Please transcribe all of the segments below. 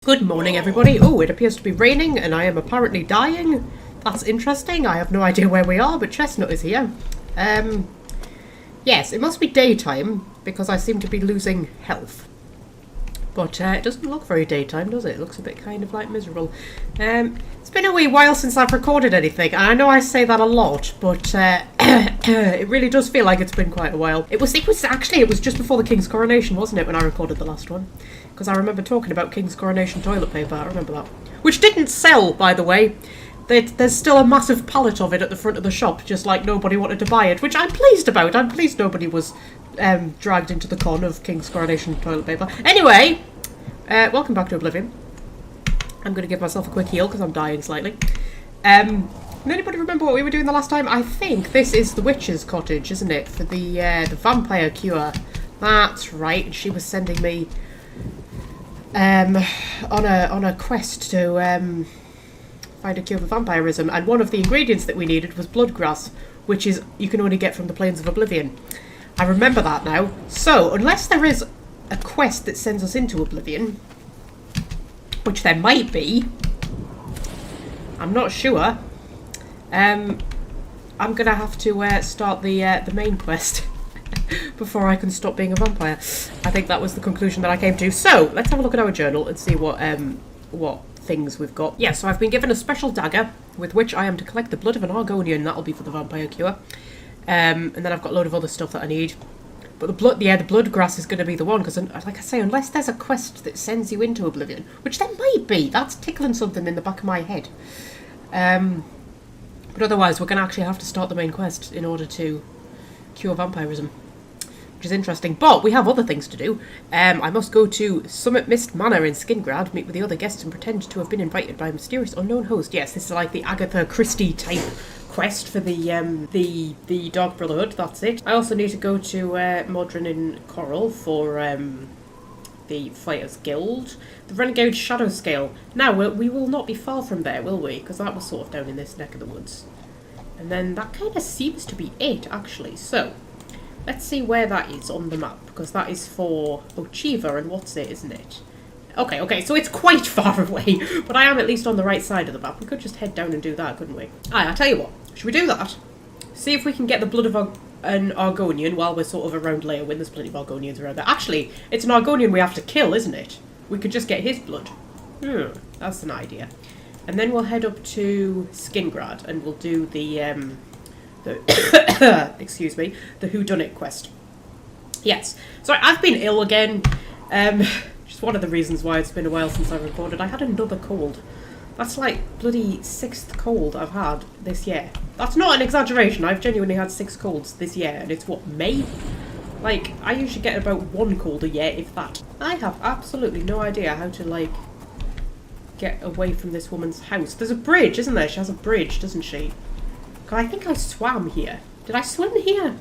Good morning, everybody. Oh, it appears to be raining, and I am apparently dying. That's interesting. I have no idea where we are, but Chestnut is here. Yes, it must be daytime, because I seem to be losing health. But it doesn't look very daytime, does it? It looks a bit kind of like miserable. It's been a wee while since I've recorded anything, and I know I say that a lot, but it really does feel like it's been quite a while. It was just before the King's coronation, wasn't it, when I recorded the last one? Because I remember talking about King's coronation toilet paper, I remember that. Which didn't sell, by the way. There's still a massive pallet of it at the front of the shop, just like nobody wanted to buy it, which I'm pleased about. I'm pleased nobody was dragged into the con of King's coronation toilet paper. Anyway, welcome back to Oblivion. I'm going to give myself a quick heal because I'm dying slightly. Can anybody remember what we were doing the last time? I think this is the witch's cottage, isn't it? For the vampire cure. That's right. And she was sending me on a quest to find a cure for vampirism, and one of the ingredients that we needed was bloodgrass, which is you can only get from the plains of Oblivion. I remember that now. So unless there is a quest that sends us into Oblivion, which there might be, I'm not sure. I'm gonna have to start the main quest before I can stop being a vampire. I think that was the conclusion that I came to. So let's have a look at our journal and see what things we've got. Yeah, so I've been given a special dagger with which I am to collect the blood of an Argonian. That'll be for the vampire cure. And then I've got a load of other stuff that I need. But the blood grass is going to be the one, because, like I say, unless there's a quest that sends you into Oblivion, which there might be, that's tickling something in the back of my head. But otherwise, we're going to actually have to start the main quest in order to cure vampirism, which is interesting. But we have other things to do. I must go to Summit Mist Manor in Skingrad, meet with the other guests, and pretend to have been invited by a mysterious unknown host. Yes, this is like the Agatha Christie type quest for the Dark Brotherhood. That's it. I also need to go to Modron in Coral for the Fighters Guild, the Renegade Shadow Scale. Now we will not be far from there, will we? Because that was sort of down in this neck of the woods. And then that kind of seems to be it, actually. So let's see where that is on the map, because that is for Ochiva and what's it, isn't it? Okay, so it's quite far away, but I am at least on the right side of the map. We could just head down and do that, couldn't we? I'll tell you what. Should we do that? See if we can get the blood of an Argonian while we're sort of around Leowyn. There's plenty of Argonians around there. Actually, it's an Argonian we have to kill, isn't it? We could just get his blood. That's an idea. And then we'll head up to Skingrad and we'll do the excuse me, the whodunit quest. Yes. Sorry, I've been ill again. Just one of the reasons why it's been a while since I recorded. I had another cold. That's like bloody 6th cold I've had this year. That's not an exaggeration. I've genuinely had 6 colds this year, and it's what, May? Like, I usually get about 1 cold a year, if that. I have absolutely no idea how to, like, get away from this woman's house. There's a bridge, isn't there? She has a bridge, doesn't she? I think I swam here. Did I swim here?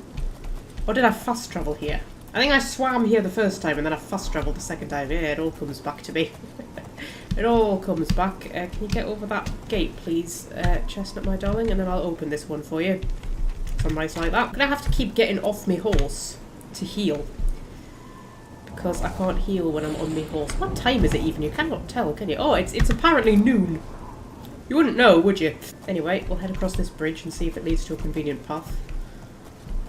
Or did I fast travel here? I think I swam here the first time and then I fast travelled the second time. Yeah, it all comes back to me. It all comes back. Can you get over that gate, please, Chestnut, my darling? And then I'll open this one for you. From nice like that. I'm going to have to keep getting off my horse to heal. Because I can't heal when I'm on my horse. What time is it even? You cannot tell, can you? Oh, it's apparently noon. You wouldn't know, would you? Anyway, we'll head across this bridge and see if it leads to a convenient path.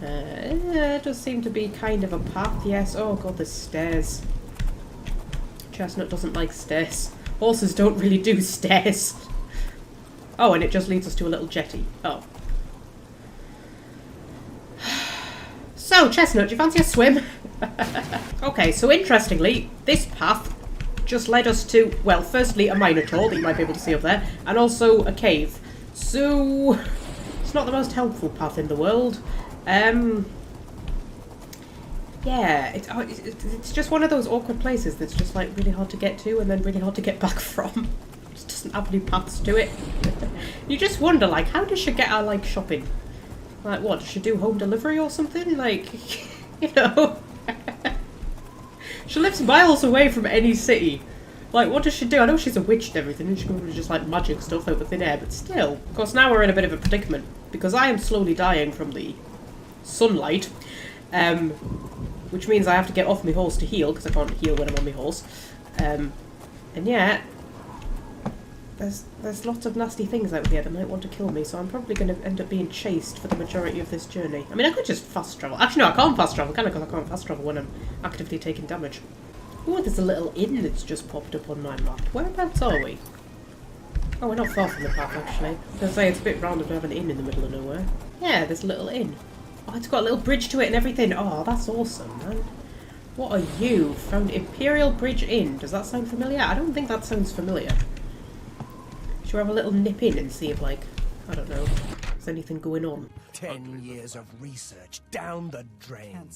It does seem to be kind of a path, yes. Oh god, there's stairs. Chestnut doesn't like stairs. Horses don't really do stairs. Oh, and it just leads us to a little jetty. Oh. So, Chestnut, do you fancy a swim? Okay, so interestingly, this path just led us to, well, firstly a minotaur that you might be able to see up there, and also a cave. So it's not the most helpful path in the world. Yeah, it's just one of those awkward places that's just like really hard to get to and then really hard to get back from. It just doesn't have any paths to it. You just wonder, like, how does she get our, like, shopping? Like, what, does she do home delivery or something? Like, you know. She lives miles away from any city. Like, what does she do? I know she's a witch and everything, and she can probably just, like, magic stuff out of thin air, but still. Of course, now we're in a bit of a predicament, because I am slowly dying from the sunlight, which means I have to get off my horse to heal, because I can't heal when I'm on my horse. And And yet, there's lots of nasty things out here that might want to kill me, so I'm probably going to end up being chased for the majority of this journey. I mean, I could just fast travel. Actually, no, I can't fast travel, can I? Because I can't fast travel when I'm actively taking damage. Oh, there's a little inn that's just popped up on my map. Whereabouts are we? Oh, we're not far from the path, actually. I was going to say, it's a bit random to have an inn in the middle of nowhere. Yeah, there's a little inn. Oh, it's got a little bridge to it and everything. Oh, that's awesome, man. What are you? Found Imperial Bridge Inn. Does that sound familiar? I don't think that sounds familiar. Should we have a little nip in and see if, like, I don't know, there's anything going on? 10 years of research down the drain.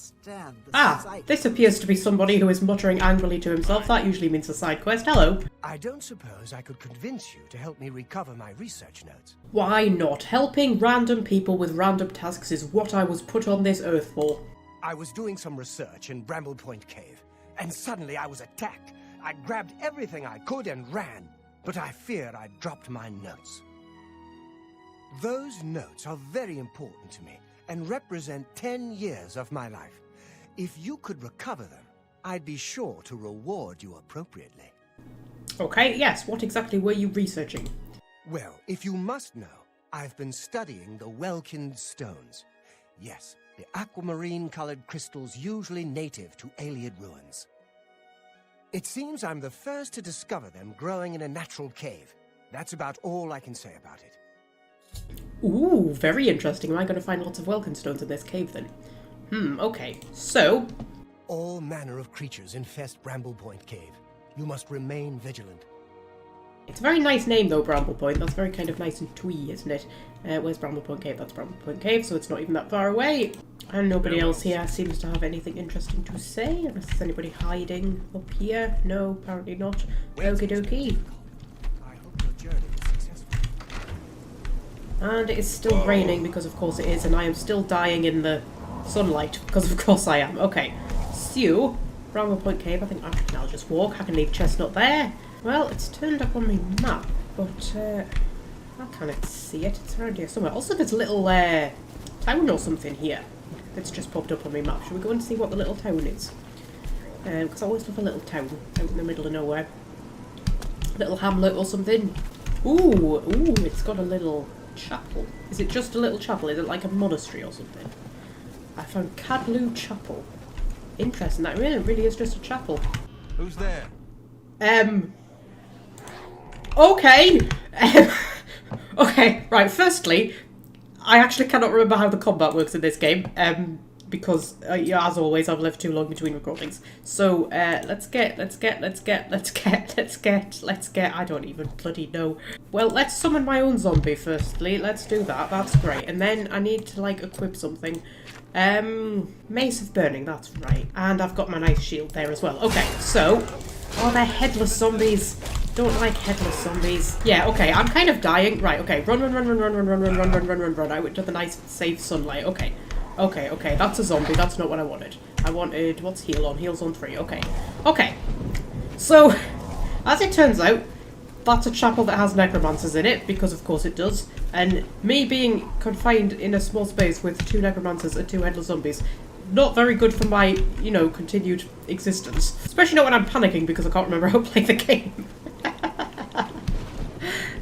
This appears to be somebody who is muttering angrily to himself. That usually means a side quest. Hello. I don't suppose I could convince you to help me recover my research notes. Why not? Helping random people with random tasks is what I was put on this earth for. I was doing some research in Bramble Point Cave, and suddenly I was attacked. I grabbed everything I could and ran, but I feared I'd dropped my notes. Those notes are very important to me and represent 10 years of my life. If you could recover them, I'd be sure to reward you appropriately. Okay, yes. What exactly were you researching? Well, if you must know, I've been studying the Welkin stones. Yes, the aquamarine-colored crystals usually native to Ayleid ruins. It seems I'm the first to discover them growing in a natural cave. That's about all I can say about it. Ooh, very interesting. Am I going to find lots of Welkin stones in this cave then? Okay. So... all manner of creatures infest Bramble Point Cave. You must remain vigilant. It's a very nice name though, Bramble Point. That's very kind of nice and twee, isn't it? Where's Bramble Point Cave? That's Bramble Point Cave, so it's not even that far away. And nobody else here seems to have anything interesting to say, unless there's anybody hiding up here. No, apparently not. Okie dokie. I hope your journey is successful. And it is still raining, because of course it is, and I am still dying in the sunlight, because of course I am. Okay, so, Bramble Point Cave, I think I'll just walk. I can leave Chestnut there. Well, it's turned up on my map, but I can't see it. It's around here somewhere. Also, there's a little town or something here that's just popped up on my map. Should we go and see what the little town is? Because I always love a little town out in the middle of nowhere. Little hamlet or something. Ooh, it's got a little chapel. Is it just a little chapel? Is it like a monastery or something? I found Cadlu Chapel. Interesting. That really is just a chapel. Who's there? Okay. Okay, right, firstly, I actually cannot remember how the combat works in this game, because, yeah, as always, I've lived too long between recordings. So, let's get, I don't even bloody know. Well, let's summon my own zombie, firstly. Let's do that, that's great. And then I need to, like, equip something. Mace of Burning, that's right. And I've got my nice shield there as well. Okay, so, oh, they're headless zombies. Don't like headless zombies. Yeah, okay, I'm kind of dying. Right, okay, run out into the nice, safe sunlight. Okay, that's a zombie. That's not what I wanted. I wanted, what's heal on? Heal's on 3. Okay. So, as it turns out, that's a chapel that has necromancers in it, because of course it does. And me being confined in a small space with 2 necromancers and 2 headless zombies, not very good for my, you know, continued existence. Especially not when I'm panicking because I can't remember how to play the game.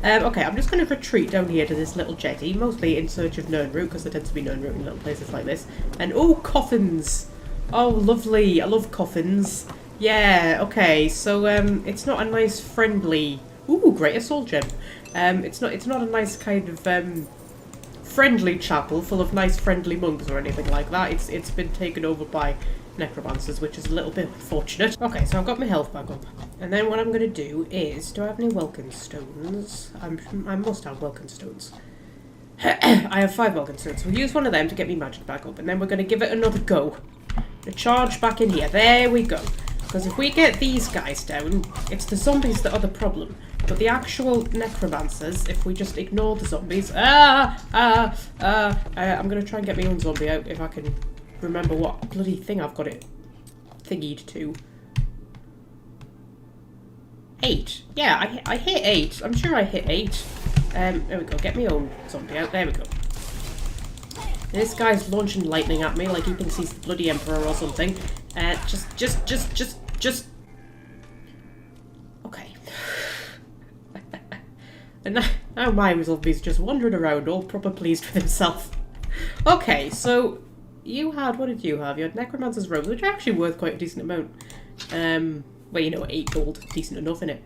Okay, I'm just going to retreat down here to this little jetty, mostly in search of Nirnroot, because there tends to be Nirnroot in little places like this. And, oh, coffins! Oh, lovely. I love coffins. Yeah, okay, so, it's not a nice, friendly... Ooh, great assault gem. It's not a nice kind of, friendly chapel full of nice, friendly monks or anything like that. It's been taken over by necromancers, which is a little bit unfortunate. Okay, so I've got my health back up. And then what I'm going to do is... Do I have any Welkin stones? I must have Welkin stones. I have 5 Welkin stones. We'll use one of them to get me magic back up. And then we're going to give it another go. To charge back in here. There we go. Because if we get these guys down, it's the zombies that are the problem. But the actual necromancers, if we just ignore the zombies... I'm going to try and get my own zombie out if I can remember what bloody thing I've got it thingied to. 8. Yeah, I hit 8. I'm sure I hit 8. There we go. Get my own zombie out. There we go. This guy's launching lightning at me like he thinks he's the bloody emperor or something. Just... Okay. And now my zombie's just wandering around all proper pleased with himself. Okay, so you had, what did you have? You had Necromancer's Robes, which are actually worth quite a decent amount. Well, you know, 8 gold, decent enough, innit?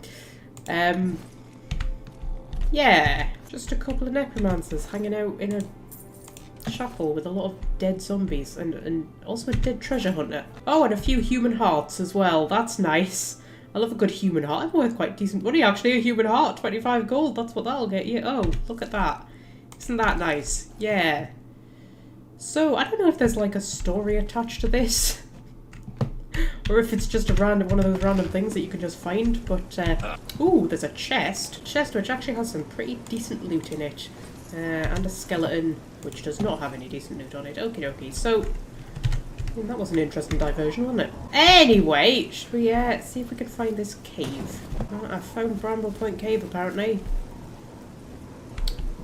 Yeah, just a couple of Necromancers hanging out in a chapel with a lot of dead zombies and also a dead treasure hunter. Oh, and a few human hearts as well. That's nice. I love a good human heart. I'm worth quite decent money, actually. A human heart, 25 gold. That's what that'll get you. Oh, look at that. Isn't that nice? Yeah. So, I don't know if there's like a story attached to this. Or if it's just a random one of those random things that you can just find. But, ooh, there's a chest. A chest which actually has some pretty decent loot in it. And a skeleton which does not have any decent loot on it. Okie dokie. So, that was an interesting diversion, wasn't it? Anyway, should we see if we can find this cave? I found Bramble Point Cave, apparently.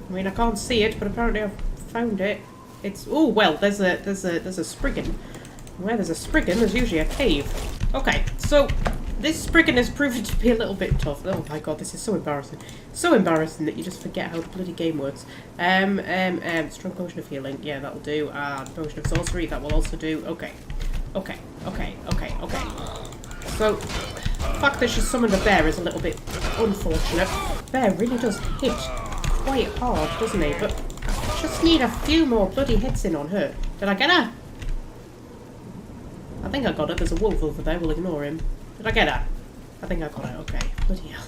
I mean, I can't see it, but apparently I've found it. It's oh well, there's a Spriggan. Where there's a Spriggan, there's usually a cave. Okay, so this Spriggan is proving to be a little bit tough. Oh my god, this is so embarrassing. So embarrassing that you just forget how the bloody game works. Strong Potion of Healing, yeah, that'll do. Potion of Sorcery, that will also do. Okay. Okay. So, the fact that she summoned a bear is a little bit unfortunate. Bear really does hit quite hard, doesn't he? But I just need a few more bloody hits in on her. Did I get her? I think I got her. There's a wolf over there. We'll ignore him. Did I get her? I think I got her. Okay. Bloody hell.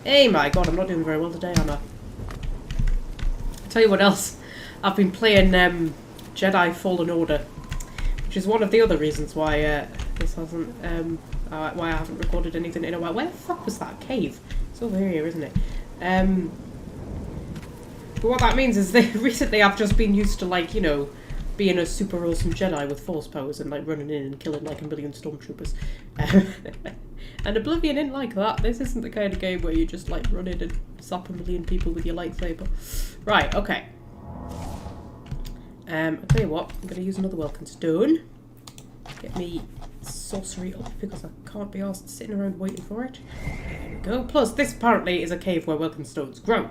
Hey, my god. I'm not doing very well today, am I? I'll tell you what else. I've been playing Jedi Fallen Order, which is one of the other reasons why this hasn't why I haven't recorded anything in a while. Where the fuck was that cave? It's over here, isn't it? But what that means is that recently I've just been used to, like, you know, being a super awesome Jedi with force powers and like running in and killing like a million stormtroopers. And Oblivion isn't like that. This isn't the kind of game where you just like run in and zap a million people with your lightsaber. Right, okay. I'll tell you what, I'm going to use another Welcome Stone. Get me sorcery up because I can't be arsed sitting around waiting for it. There we go. Plus, this apparently is a cave where Welcome Stones grow.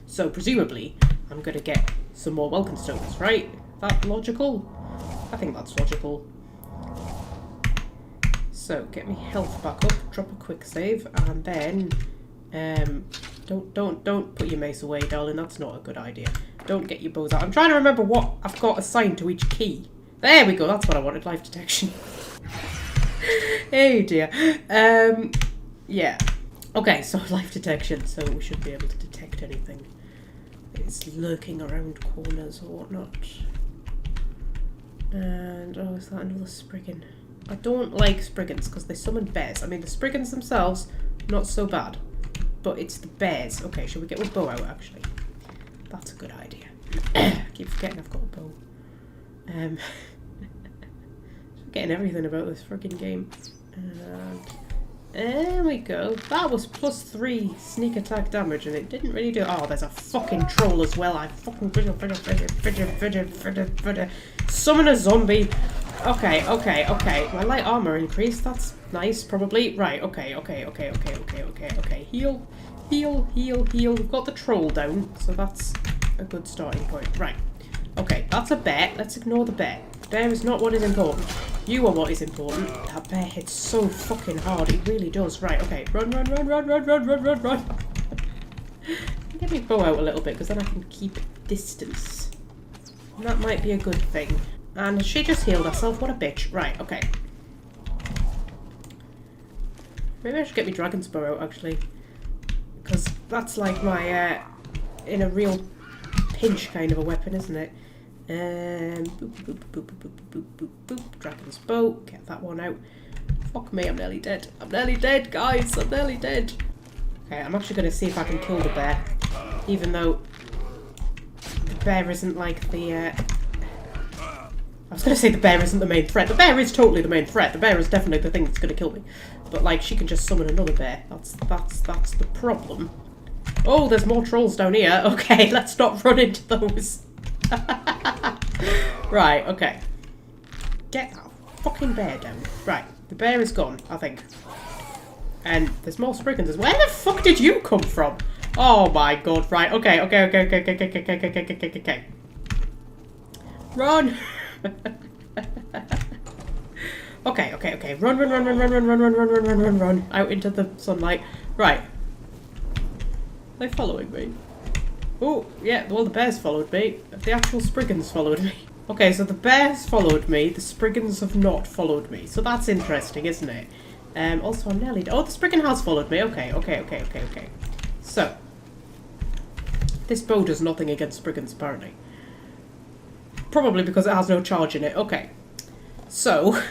So, presumably, I'm going to get some more Welcome Stones, right? That logical? I think that's logical. So, get me health back up, drop a quick save, and then don't put your mace away, darling. That's not a good idea. Don't get your bows out. I'm trying to remember what I've got assigned to each key. There we go. That's what I wanted. Life detection. Hey dear. Yeah. Okay, so life detection. So we should be able to detect anything that's lurking around corners or whatnot. And oh, is that another Spriggan? I don't like Spriggans because they summon bears. I mean, the Spriggans themselves, not so bad. But it's the bears. Okay, should we get my bow out, actually? That's a good idea. I keep forgetting I've got a bow. Forgetting everything about this friggin' game. And there we go. That was +3 sneak attack damage, and it didn't really do. Oh, there's a fucking troll as well. I fucking summon a zombie. Okay. My light armor increased. That's nice, probably. Right. Okay. Heal. We've got the troll down, so that's a good starting point. Right. Okay, that's a bear. Let's ignore the bear. The bear is not what is important. You are what is important. That bear hits so fucking hard. It really does. Right, okay. Run. Get me bow out a little bit, because then I can keep distance. And that might be a good thing. And she just healed herself. What a bitch. Right, okay. Maybe I should get me dragon's bow out, actually. Because that's like my, in a real pinch kind of a weapon, isn't it? Boop. Dragon's bow. Get that one out. Fuck me, I'm nearly dead. I'm nearly dead, guys. I'm nearly dead. Okay, I'm actually going to see if I can kill the bear. Even though the bear isn't like the, I was going to say the bear isn't the main threat. The bear is totally the main threat. The bear is definitely the thing that's going to kill me. But, like, she can just summon another bear. That's the problem. Oh, there's more trolls down here. Okay, let's not run into those. Right, okay. Get that fucking bear down. Right, the bear is gone, I think. And there's more Spriggans as well. Where the fuck did you come from? Oh my god, right. Okay. Run! Okay. Run. Out into the sunlight. Right. Are they following me? Oh, yeah, well the bears followed me. The actual Spriggans followed me. Okay, so the bears followed me, the Spriggans have not followed me. So that's interesting, isn't it? Also I'm nearly... Oh, the Spriggan has followed me. Okay. So, this bow does nothing against Spriggans, apparently. Probably because it has no charge in it. Okay. So...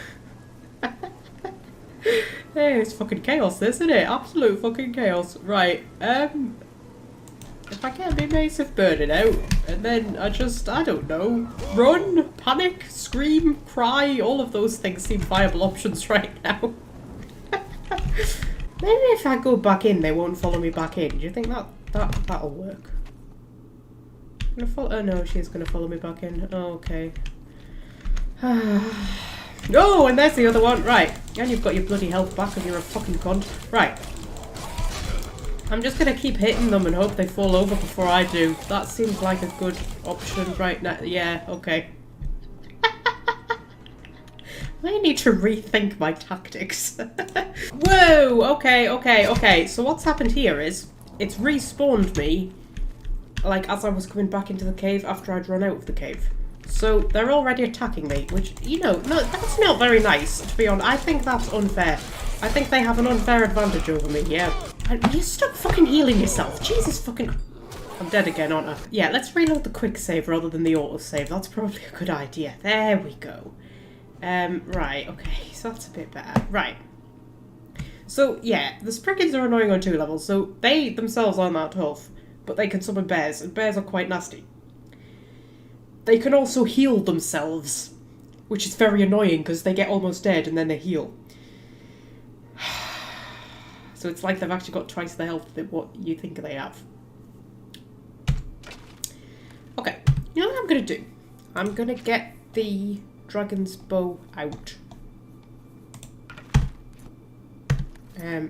Hey, it's fucking chaos, this, isn't it? Absolute fucking chaos. Right, if I get my mace of burning out, and then I don't know, run, panic, scream, cry, all of those things seem viable options right now. Maybe if I go back in, they won't follow me back in. Do you think that'll work? I'm gonna follow. Oh no, she's gonna follow me back in. Oh, okay. Oh, and there's the other one. Right, and you've got your bloody health back, and you're a fucking cunt. Right. I'm just gonna keep hitting them and hope they fall over before I do. That seems like a good option right now. Yeah, okay. I need to rethink my tactics. Whoa! Okay. So what's happened here is it's respawned me, like as I was coming back into the cave after I'd run out of the cave. So they're already attacking me, which, you know, no, that's not very nice, to be honest. I think that's unfair. I think they have an unfair advantage over me, yeah. And you stop fucking healing yourself. Jesus fucking... I'm dead again, aren't I? Yeah, let's reload the quick save rather than the auto save. That's probably a good idea. There we go. Right, okay, so that's a bit better. Right. So, yeah, the Spriggans are annoying on 2 levels, so they themselves aren't that tough, but they can summon bears, and bears are quite nasty. They can also heal themselves, which is very annoying because they get almost dead and then they heal. So it's like they've actually got twice the health than what you think they have. Okay, you know what I'm going to do? I'm going to get the dragon's bow out.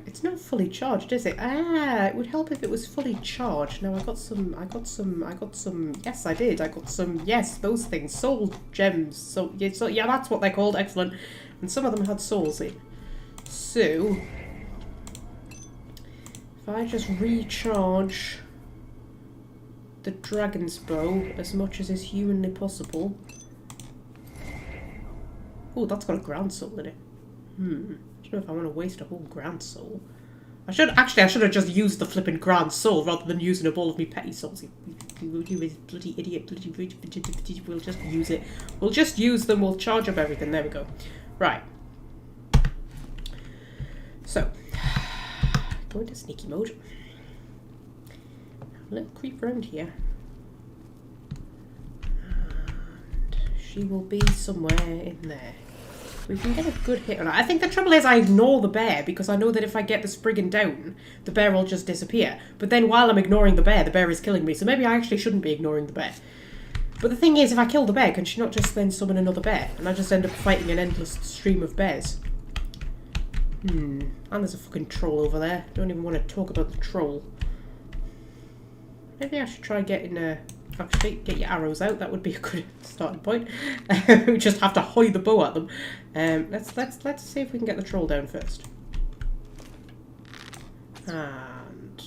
It's not fully charged, is it? Ah, it would help if it was fully charged. Now I got some, yes I did, I got some, yes, those things, soul gems. So yeah, that's what they're called, excellent. And some of them had souls in. So, if I just recharge the dragon's bow as much as is humanly possible. Oh, that's got a ground soul in it. I don't know if I want to waste a whole grand soul. I should have just used the flipping grand soul rather than using up all of me petty souls. You bloody idiot, we'll just use it. We'll just use them, we'll charge up everything. There we go. Right. So, go into sneaky mode. Have a little creep around here. And she will be somewhere in there. We can get a good hit on her. I think the trouble is I ignore the bear because I know that if I get the Spriggan down, the bear will just disappear. But then while I'm ignoring the bear is killing me. So maybe I actually shouldn't be ignoring the bear. But the thing is, if I kill the bear, can she not just then summon another bear? And I just end up fighting an endless stream of bears. And there's a fucking troll over there. Don't even want to talk about the troll. Maybe I should try getting actually, get your arrows out. That would be a good starting point. We just have to hoy the bow at them. Let's see if we can get the troll down first. And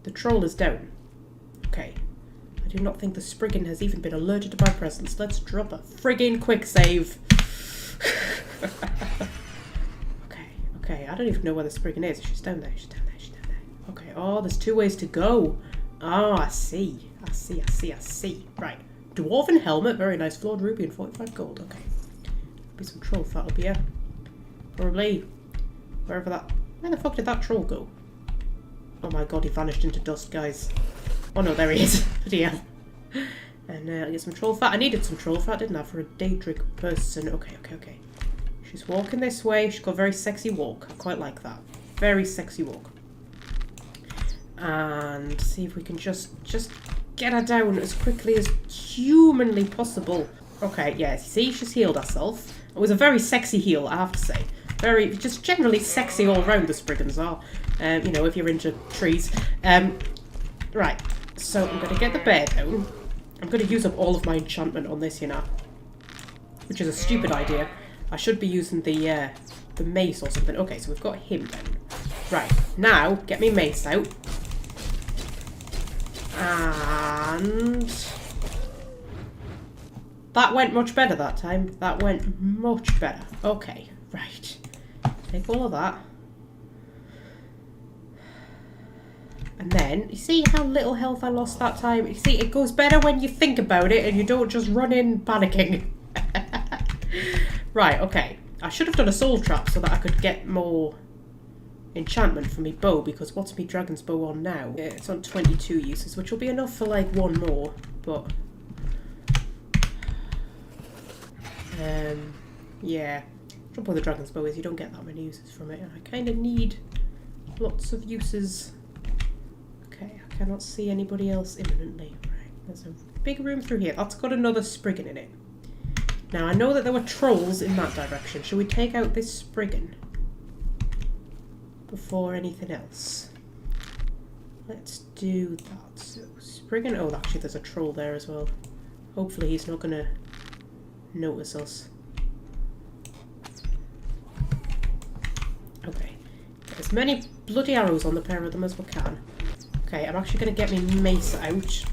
the troll is down. Okay. I do not think the Spriggan has even been alerted to my presence. Let's drop a friggin' quick save. Okay. I don't even know where the Spriggan is. She's down there. Okay. Oh, there's 2 ways to go. Oh, I see. Right. Dwarven helmet. Very nice. Flawed ruby and 45 gold. Okay. Be some troll fat up here. Probably. Wherever that... Where the fuck did that troll go? Oh my god, he vanished into dust, guys. Oh no, there he is. Bloody hell. And I'll get some troll fat. I needed some troll fat, didn't I? For a Daedric person. Okay. She's walking this way. She's got a very sexy walk. I quite like that. Very sexy walk. And see if we can just get her down as quickly as humanly possible. Okay, yeah, see, she's healed herself. It was a very sexy heal, I have to say. Very, just generally sexy all around, the Spriggans are. You know, if you're into trees. Right, so I'm going to get the bear down. I'm going to use up all of my enchantment on this, you know. Which is a stupid idea. I should be using the mace or something. Okay, so we've got him down. Right, now, get me mace out. And... that went much better that time. That went much better. Okay, right. Take all of that. And then, you see how little health I lost that time? You see, it goes better when you think about it and you don't just run in panicking. Right, okay. I should have done a soul trap so that I could get more enchantment for me bow, because what's me dragon's bow on now? Yeah, it's on 22 uses, which will be enough for like one more, but... yeah. Trouble with the dragon's bow is you don't get that many uses from it, and I kind of need lots of uses. Okay, I cannot see anybody else imminently. Right, there's a big room through here. That's got another Spriggan in it. Now, I know that there were trolls in that direction. Shall we take out this Spriggan before anything else? Let's do that. So, Spriggan... oh, actually, there's a troll there as well. Hopefully he's not going to notice us. Okay. Get as many bloody arrows on the pair of them as we can. Okay, I'm actually going to get my mace out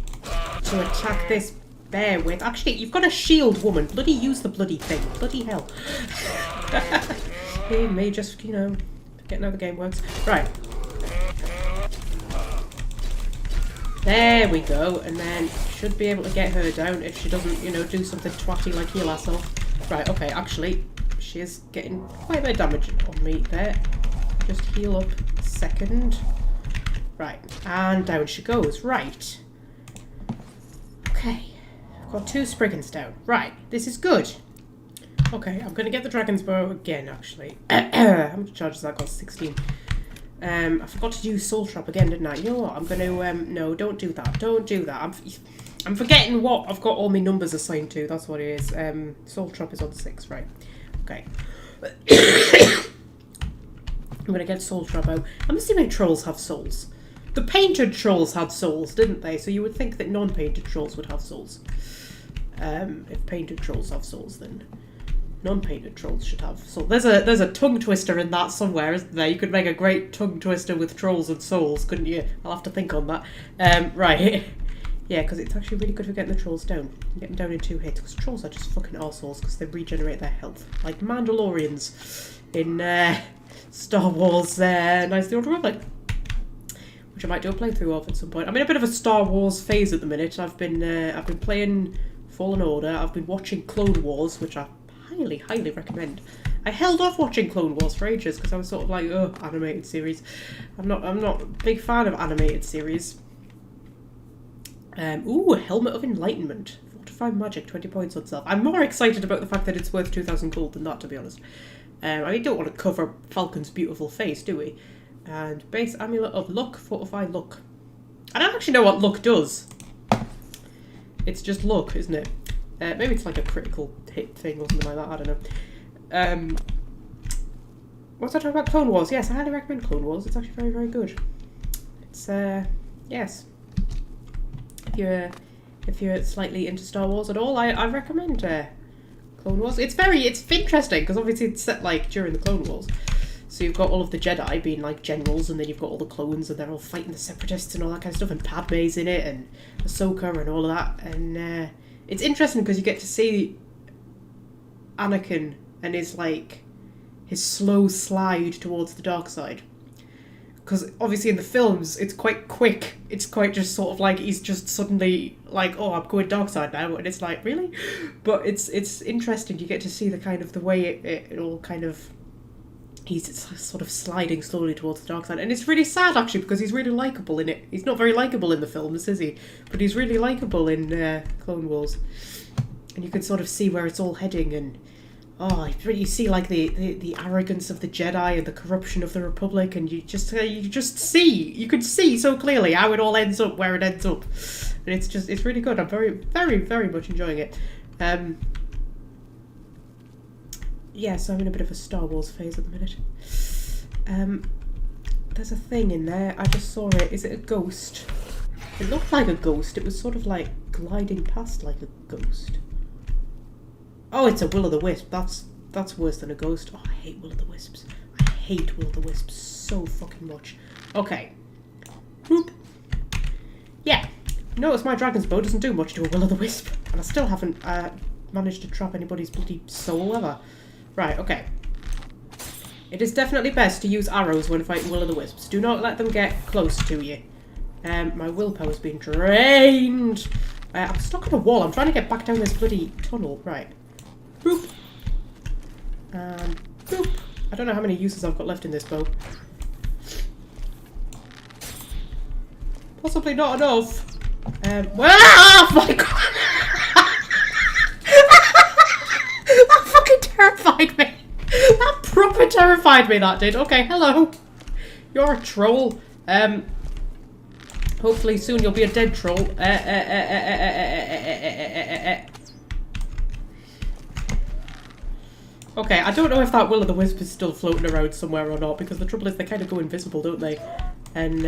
to attack this bear with. Actually, you've got a shield, woman. Bloody use the bloody thing. Bloody hell. He may just, you know, getting how the game works. Right. There we go. And then should be able to get her down if she doesn't, you know, do something twatty like heal herself. Right, okay, actually, she is getting quite a bit of damage on me there. Just heal up a second. Right, and down she goes. Right. Okay. I've got 2 Spriggans down. Right, this is good. Okay, I'm going to get the dragon's bow again, actually. How much charge has that got? 16. I forgot to do soul trap again, didn't I? You know what? I'm going to... no, don't do that. Don't do that. I'm forgetting what I've got all my numbers assigned to. That's what it is. Soul trap is on 6, right. Okay. I'm going to get soul trap out. I'm assuming trolls have souls. The painted trolls had souls, didn't they? So you would think that non-painted trolls would have souls. If painted trolls have souls, then non-painted trolls should have souls. There's a tongue twister in that somewhere, isn't there? You could make a great tongue twister with trolls and souls, couldn't you? I'll have to think on that. Right. Yeah, because it's actually really good for getting the trolls down. Get them down in 2 hits, because trolls are just fucking arseholes, because they regenerate their health. Like Mandalorians in Star Wars Knights of the Old Republic. Which I might do a playthrough of at some point. I'm in a bit of a Star Wars phase at the minute. I've been playing Fallen Order. I've been watching Clone Wars, which I highly, highly recommend. I held off watching Clone Wars for ages because I was sort of like, oh, animated series. I'm not a big fan of animated series. Ooh, Helmet of Enlightenment. Fortify magic, 20 points on self. I'm more excited about the fact that it's worth 2,000 gold than that, to be honest. I mean, don't want to cover Falcon's beautiful face, do we? And base amulet of luck, fortify luck. I don't actually know what luck does. It's just luck, isn't it? Maybe it's like a critical hit thing or something like that. I don't know. What's I talking about? Clone Wars. Yes, I highly recommend Clone Wars. It's actually very, very good. It's yes. If you're slightly into Star Wars at all, I recommend Clone Wars. It's interesting because obviously it's set like during the Clone Wars. So you've got all of the Jedi being like generals, and then you've got all the clones, and they're all fighting the Separatists and all that kind of stuff, and Padme's in it, and Ahsoka and all of that. And it's interesting because you get to see Anakin and his slow slide towards the dark side. Because obviously in the films, it's quite quick. It's quite just sort of like he's just suddenly like, oh, I'm going dark side now, and it's like, really? But it's interesting. You get to see the way it all kind of... He's sort of sliding slowly towards the dark side. And it's really sad, actually, because he's really likeable in it. He's not very likeable in the films, is he? But he's really likeable in Clone Wars. And you can sort of see where it's all heading. And, oh, you see, like, the arrogance of the Jedi and the corruption of the Republic. And you can see so clearly how it all ends up, where it ends up. And it's really good. I'm very, very, very much enjoying it. Yeah, so I'm in a bit of a Star Wars phase at the minute. There's a thing in there. I just saw it. Is it a ghost? It looked like a ghost. It was sort of like gliding past like a ghost. Oh, it's a will-o'-the-wisp. That's worse than a ghost. Oh, I hate will-o'-the-wisps. I hate will-o'-the-wisps so fucking much. Okay. Boop. Yeah. Notice my dragon's bow doesn't do much to a will-o'-the-wisp. And I still haven't managed to trap anybody's bloody soul ever. Right, okay. It is definitely best to use arrows when fighting will-o'-the-wisps. Do not let them get close to you. My willpower's been drained. I'm stuck on a wall. I'm trying to get back down this bloody tunnel. Right. Boop. And boop. I don't know how many uses I've got left in this bow. Possibly not enough. Oh my god! That fucking terrified me. That proper terrified me, that did. Okay, hello. You're a troll. Hopefully soon you'll be a dead troll. Okay, I don't know if that will-o'-the-wisp is still floating around somewhere or not, because the trouble is they kind of go invisible, don't they? And,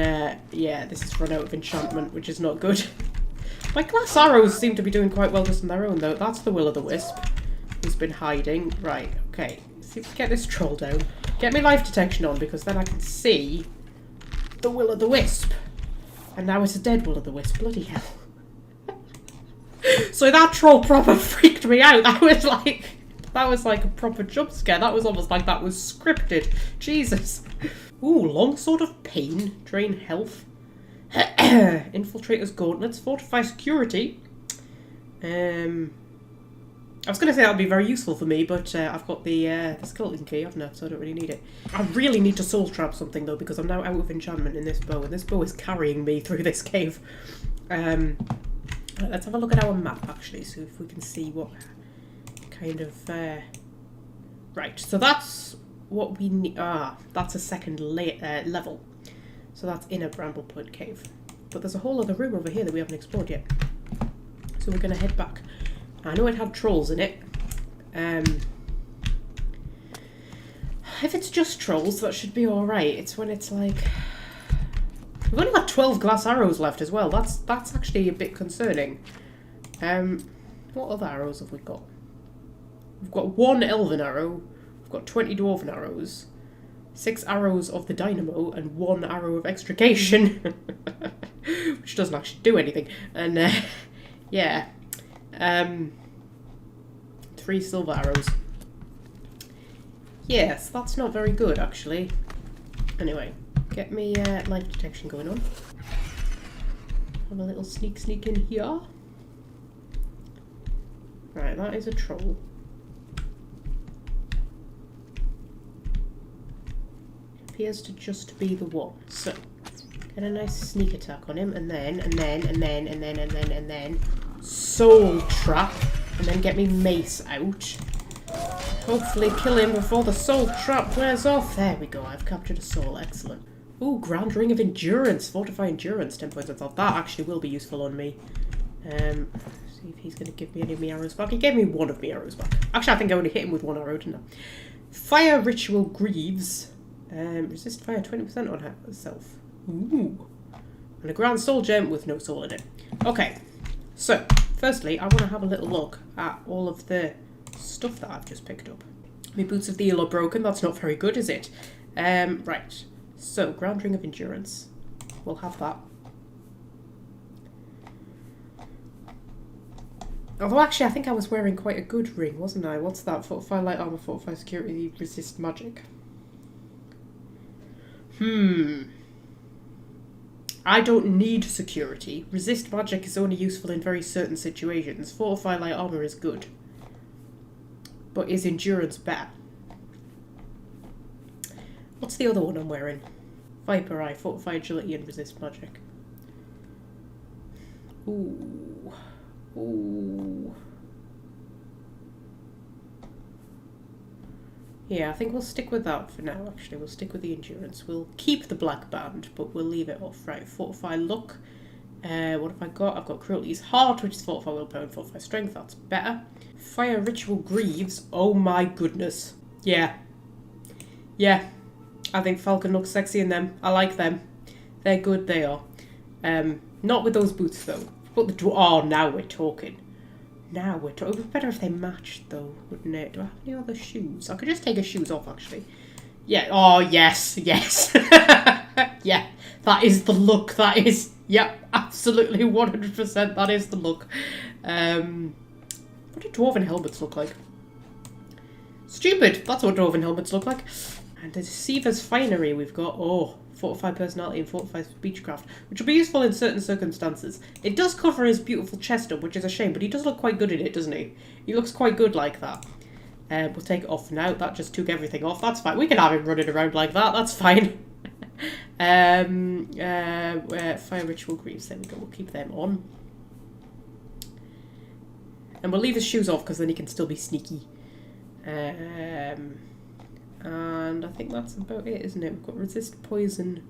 yeah, this has run out of enchantment, which is not good. My glass arrows seem to be doing quite well just on their own, though. That's the will-o'-the-wisp, who's been hiding. Right, okay. See if we can get this troll down. Get me life detection on, because then I can see the will-o'-the-wisp. And now it's a dead will-o'-the-wisp. Bloody hell. So that troll proper freaked me out. That was like a proper jump scare. That was almost like that was scripted. Jesus. Ooh, longsword of pain. Drain health. Infiltrator's gauntlets. Fortify security. I was going to say that would be very useful for me, but I've got the skeleton key, haven't I? So I don't really need it. I really need to soul trap something though, because I'm now out of enchantment in this bow, and this bow is carrying me through this cave. Let's have a look at our map actually, so if we can see what kind of... Right, so that's what we need. Ah, that's a second level. So that's in a Bramble Point Cave. But there's a whole other room over here that we haven't explored yet. So we're going to head back. I know it had trolls in it. If it's just trolls, that should be alright. It's when it's like... We've only got 12 glass arrows left as well. That's actually a bit concerning. What other arrows have we got? We've got 1 elven arrow. We've got 20 dwarven arrows. 6 arrows of the dynamo and 1 arrow of extrication. Which doesn't actually do anything. And, yeah. 3 silver arrows. Yes, that's not very good, actually. Anyway, get me light detection going on. Have a little sneak in here. Right, that is a troll. Appears to just be the one. So, get a nice sneak attack on him, and then soul trap, and then get me mace out. Hopefully kill him before the soul trap wears off. There we go, I've captured a soul, excellent. Ooh, Grand Ring of Endurance, Fortify Endurance, 10 points. I thought that actually will be useful on me. See if he's going to give me any of my arrows back. He gave me 1 of my arrows back. Actually, I think I only hit him with 1 arrow, didn't I? Fire Ritual Greaves. Resist fire 20% on herself. Ooh. And a Grand Soul Gem with no soul in it. Okay, so, firstly, I want to have a little look at all of the stuff that I've just picked up. My Boots of the Eel are broken. That's not very good, is it? Right. So, Grand Ring of Endurance. We'll have that. Although, actually, I think I was wearing quite a good ring, wasn't I? What's that? Fortify Light Armor, Fortify Security, Resist Magic. I don't need security. Resist Magic is only useful in very certain situations. Fortify Light Armor is good. But is Endurance better? What's the other one I'm wearing? Viper Eye, Fortify Agility and Resist Magic. Ooh. Ooh. Yeah, I think we'll stick with that for now, actually. We'll stick with the Endurance. We'll keep the Black Band, but we'll leave it off. Right, Fortify Luck. What have I got? I've got Cruelty's Heart, which is Fortify Willpower and Fortify Strength. That's better. Fire Ritual Greaves. Oh my goodness. Yeah. Yeah. I think Falcon looks sexy in them. I like them. They're good, they are. Not with those boots, though. But the oh, now we're talking. Now we're talking. It would be better if they matched, though, wouldn't it? Do I have any other shoes? I could just take his shoes off, actually. Yeah. Oh, yes. Yes. Yeah. That is the look. That is... Yep. Absolutely 100%. That is the look. What do dwarven helmets look like? Stupid. That's what dwarven helmets look like. And the Deceiver's Finery we've got. Oh, fortified personality and fortified speechcraft, which will be useful in certain circumstances. It does cover his beautiful chest up, which is a shame, but he does look quite good in it, doesn't he? He looks quite good like that. We'll take it off now. That just took everything off. That's fine. We can have him running around like that. That's fine. Fire Ritual Greaves. There we go. We'll keep them on. And we'll leave his shoes off because then he can still be sneaky. And I think that's about it, isn't it? We've got resist poison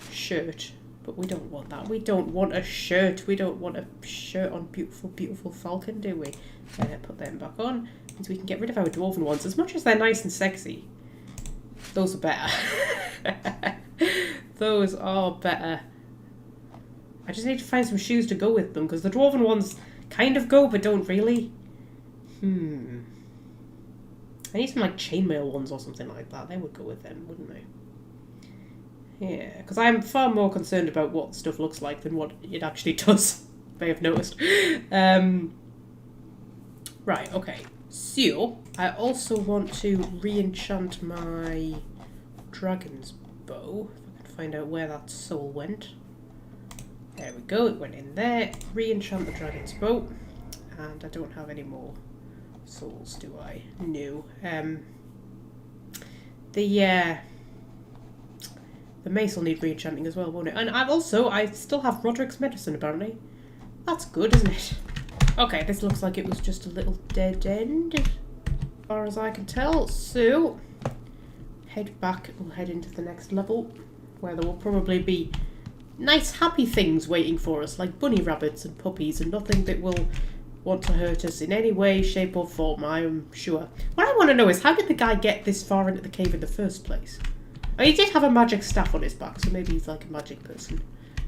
shirt, but we don't want that. We don't want a shirt. We don't want a shirt on beautiful, beautiful Falcon, do we? Put them back on. Means we can get rid of our dwarven ones. As much as they're nice and sexy, those are better. Those are better. I just need to find some shoes to go with them, because the dwarven ones kind of go, but don't really. I need some like chainmail ones or something like that. They would go with them, wouldn't they? Yeah, because I'm far more concerned about what stuff looks like than what it actually does. You may have noticed. Right, okay. So, I also want to re-enchant my dragon's bow. If I can find out where that soul went. There we go, it went in there. Re-enchant the dragon's bow. And I don't have any more souls, do I? No. The mace will need re-enchanting as well, won't it? And I still have Roderick's medicine, apparently. That's good, isn't it? Okay, this looks like it was just a little dead end, as far as I can tell. So, head back. We'll head into the next level, where there will probably be nice, happy things waiting for us, like bunny rabbits and puppies, and nothing that will want to hurt us in any way, shape or form, I'm sure. What I want to know is, how did the guy get this far into the cave in the first place? Oh, he did have a magic staff on his back, so maybe he's like a magic person.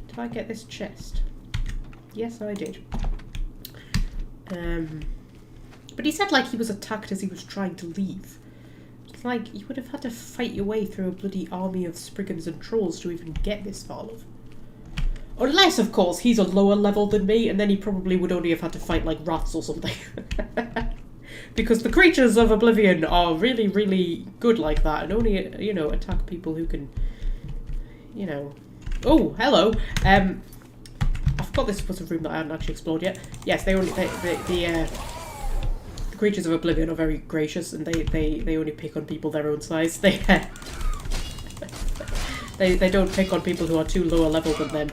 Did I get this chest? Yes, I did. But he said like he was attacked as he was trying to leave. It's like you would have had to fight your way through a bloody army of spriggans and trolls to even get this far, love. Unless, of course, he's a lower level than me, and then he probably would only have had to fight, like, rats or something. Because the creatures of Oblivion are really, really good like that, and only, you know, attack people who can, you know... Oh, hello! I forgot this was a room that I hadn't actually explored yet. Yes, the creatures of Oblivion are very gracious, and they only pick on people their own size. They don't pick on people who are too lower level than them.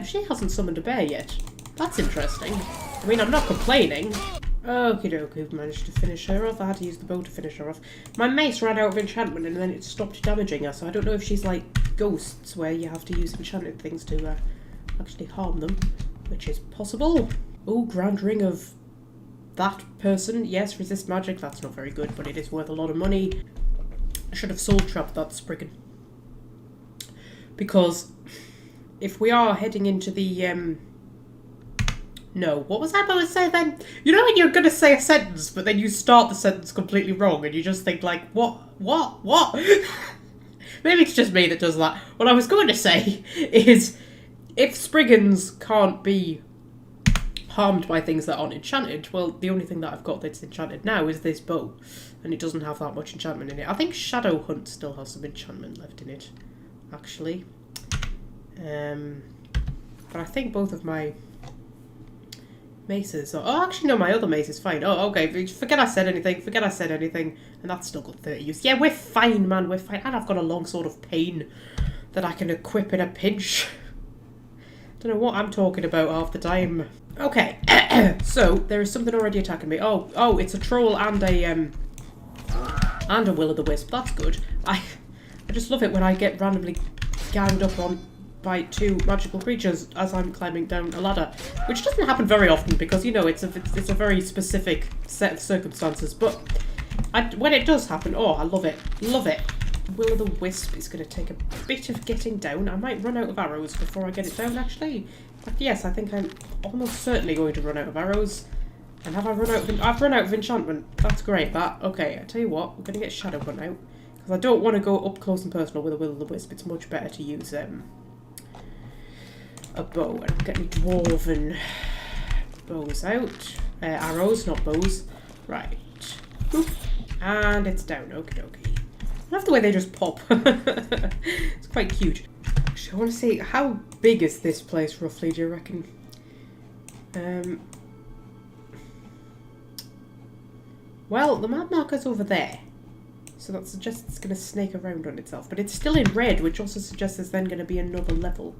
She hasn't summoned a bear yet. That's interesting. I mean, I'm not complaining. Okie doke, we've managed to finish her off. I had to use the bow to finish her off. My mace ran out of enchantment and then it stopped damaging her, so I don't know if she's like ghosts where you have to use enchanted things to actually harm them, which is possible. Oh, Grand Ring of that person. Yes, resist magic. That's not very good, but it is worth a lot of money. I should have soul trapped that spriggan. Because if we are heading into the, no, what was I about to say then? You know when you're going to say a sentence, but then you start the sentence completely wrong, and you just think like, what? Maybe it's just me that does that. What I was going to say is, if spriggans can't be harmed by things that aren't enchanted, well, the only thing that I've got that's enchanted now is this bow, and it doesn't have that much enchantment in it. I think Shadow Hunt still has some enchantment left in it, actually. But I think both of my maces are... Oh, actually, no, my other mace is fine. Oh, okay, forget I said anything, and that's still got 30 use. Yeah, we're fine, man, we're fine. And I've got a long sword of pain that I can equip in a pinch. Don't know what I'm talking about half the time. Okay, so there is something already attacking me. Oh, it's a troll and a will-o'-the-wisp. That's good. I just love it when I get randomly ganged up on by two magical creatures as I'm climbing down a ladder, which doesn't happen very often because, you know, it's a very specific set of circumstances. But when it does happen, oh, I love it, love it. Will-o'-the-wisp is going to take a bit of getting down. I might run out of arrows before I get it down, actually. Yes, I think I'm almost certainly going to run out of arrows. And have I run out of... I've run out of enchantment. That's great, that. Okay, I tell you what, we're going to get Shadow Gun out. Because I don't want to go up close and personal with a Will-o'-the-Wisp. It's much better to use a bow. And I'm getting dwarven bows out. Arrows, not bows. Right. Oop. And it's down. Okie dokie. I love the way they just pop. It's quite cute. Actually, I want to see, how big is this place roughly, do you reckon? Well, the map marker's over there. So that suggests it's going to snake around on itself. But it's still in red, which also suggests there's then going to be another level.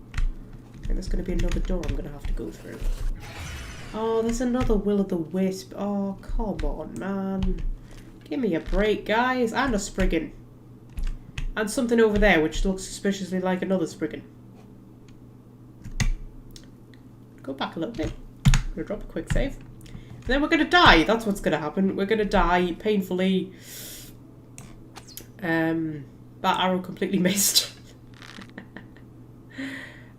And there's going to be another door I'm going to have to go through. Oh, there's another Will-o'-the-Wisp. Oh, come on, man. Give me a break, guys. And a Spriggan. And something over there, which looks suspiciously like another Spriggan. Go back a little bit. I'm going to drop a quick save. And then we're going to die. That's what's going to happen. We're going to die painfully. That arrow completely missed.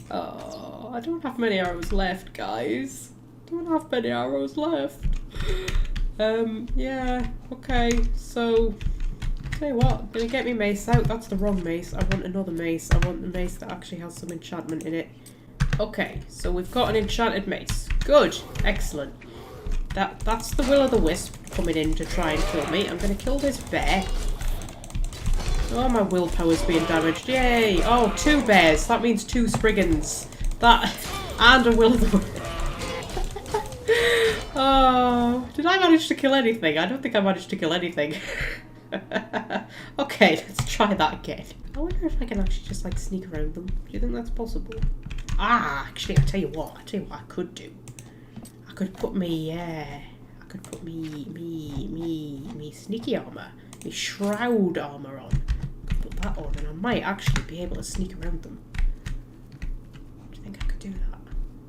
Oh, I don't have many arrows left, guys. Don't have many arrows left. Yeah, okay, so, tell you what, I'm gonna get me mace out. That's the wrong mace. I want another mace. I want the mace that actually has some enchantment in it. Okay, so we've got an enchanted mace. Good, excellent. That's the Will-o'-the-Wisp coming in to try and kill me. I'm gonna kill this bear. Oh, my willpower's being damaged. Yay! Oh, 2 bears. That means 2 Spriggans. That, and a Will-o'-the-Wisp. Oh, did I manage to kill anything? I don't think I managed to kill anything. Okay, let's try that again. I wonder if I can actually just like sneak around them. Do you think that's possible? Ah, actually, I tell you what I could do. I could put me sneaky armor, me shroud armor on. I could put that on, and I might actually be able to sneak around them. Do you think I could do that?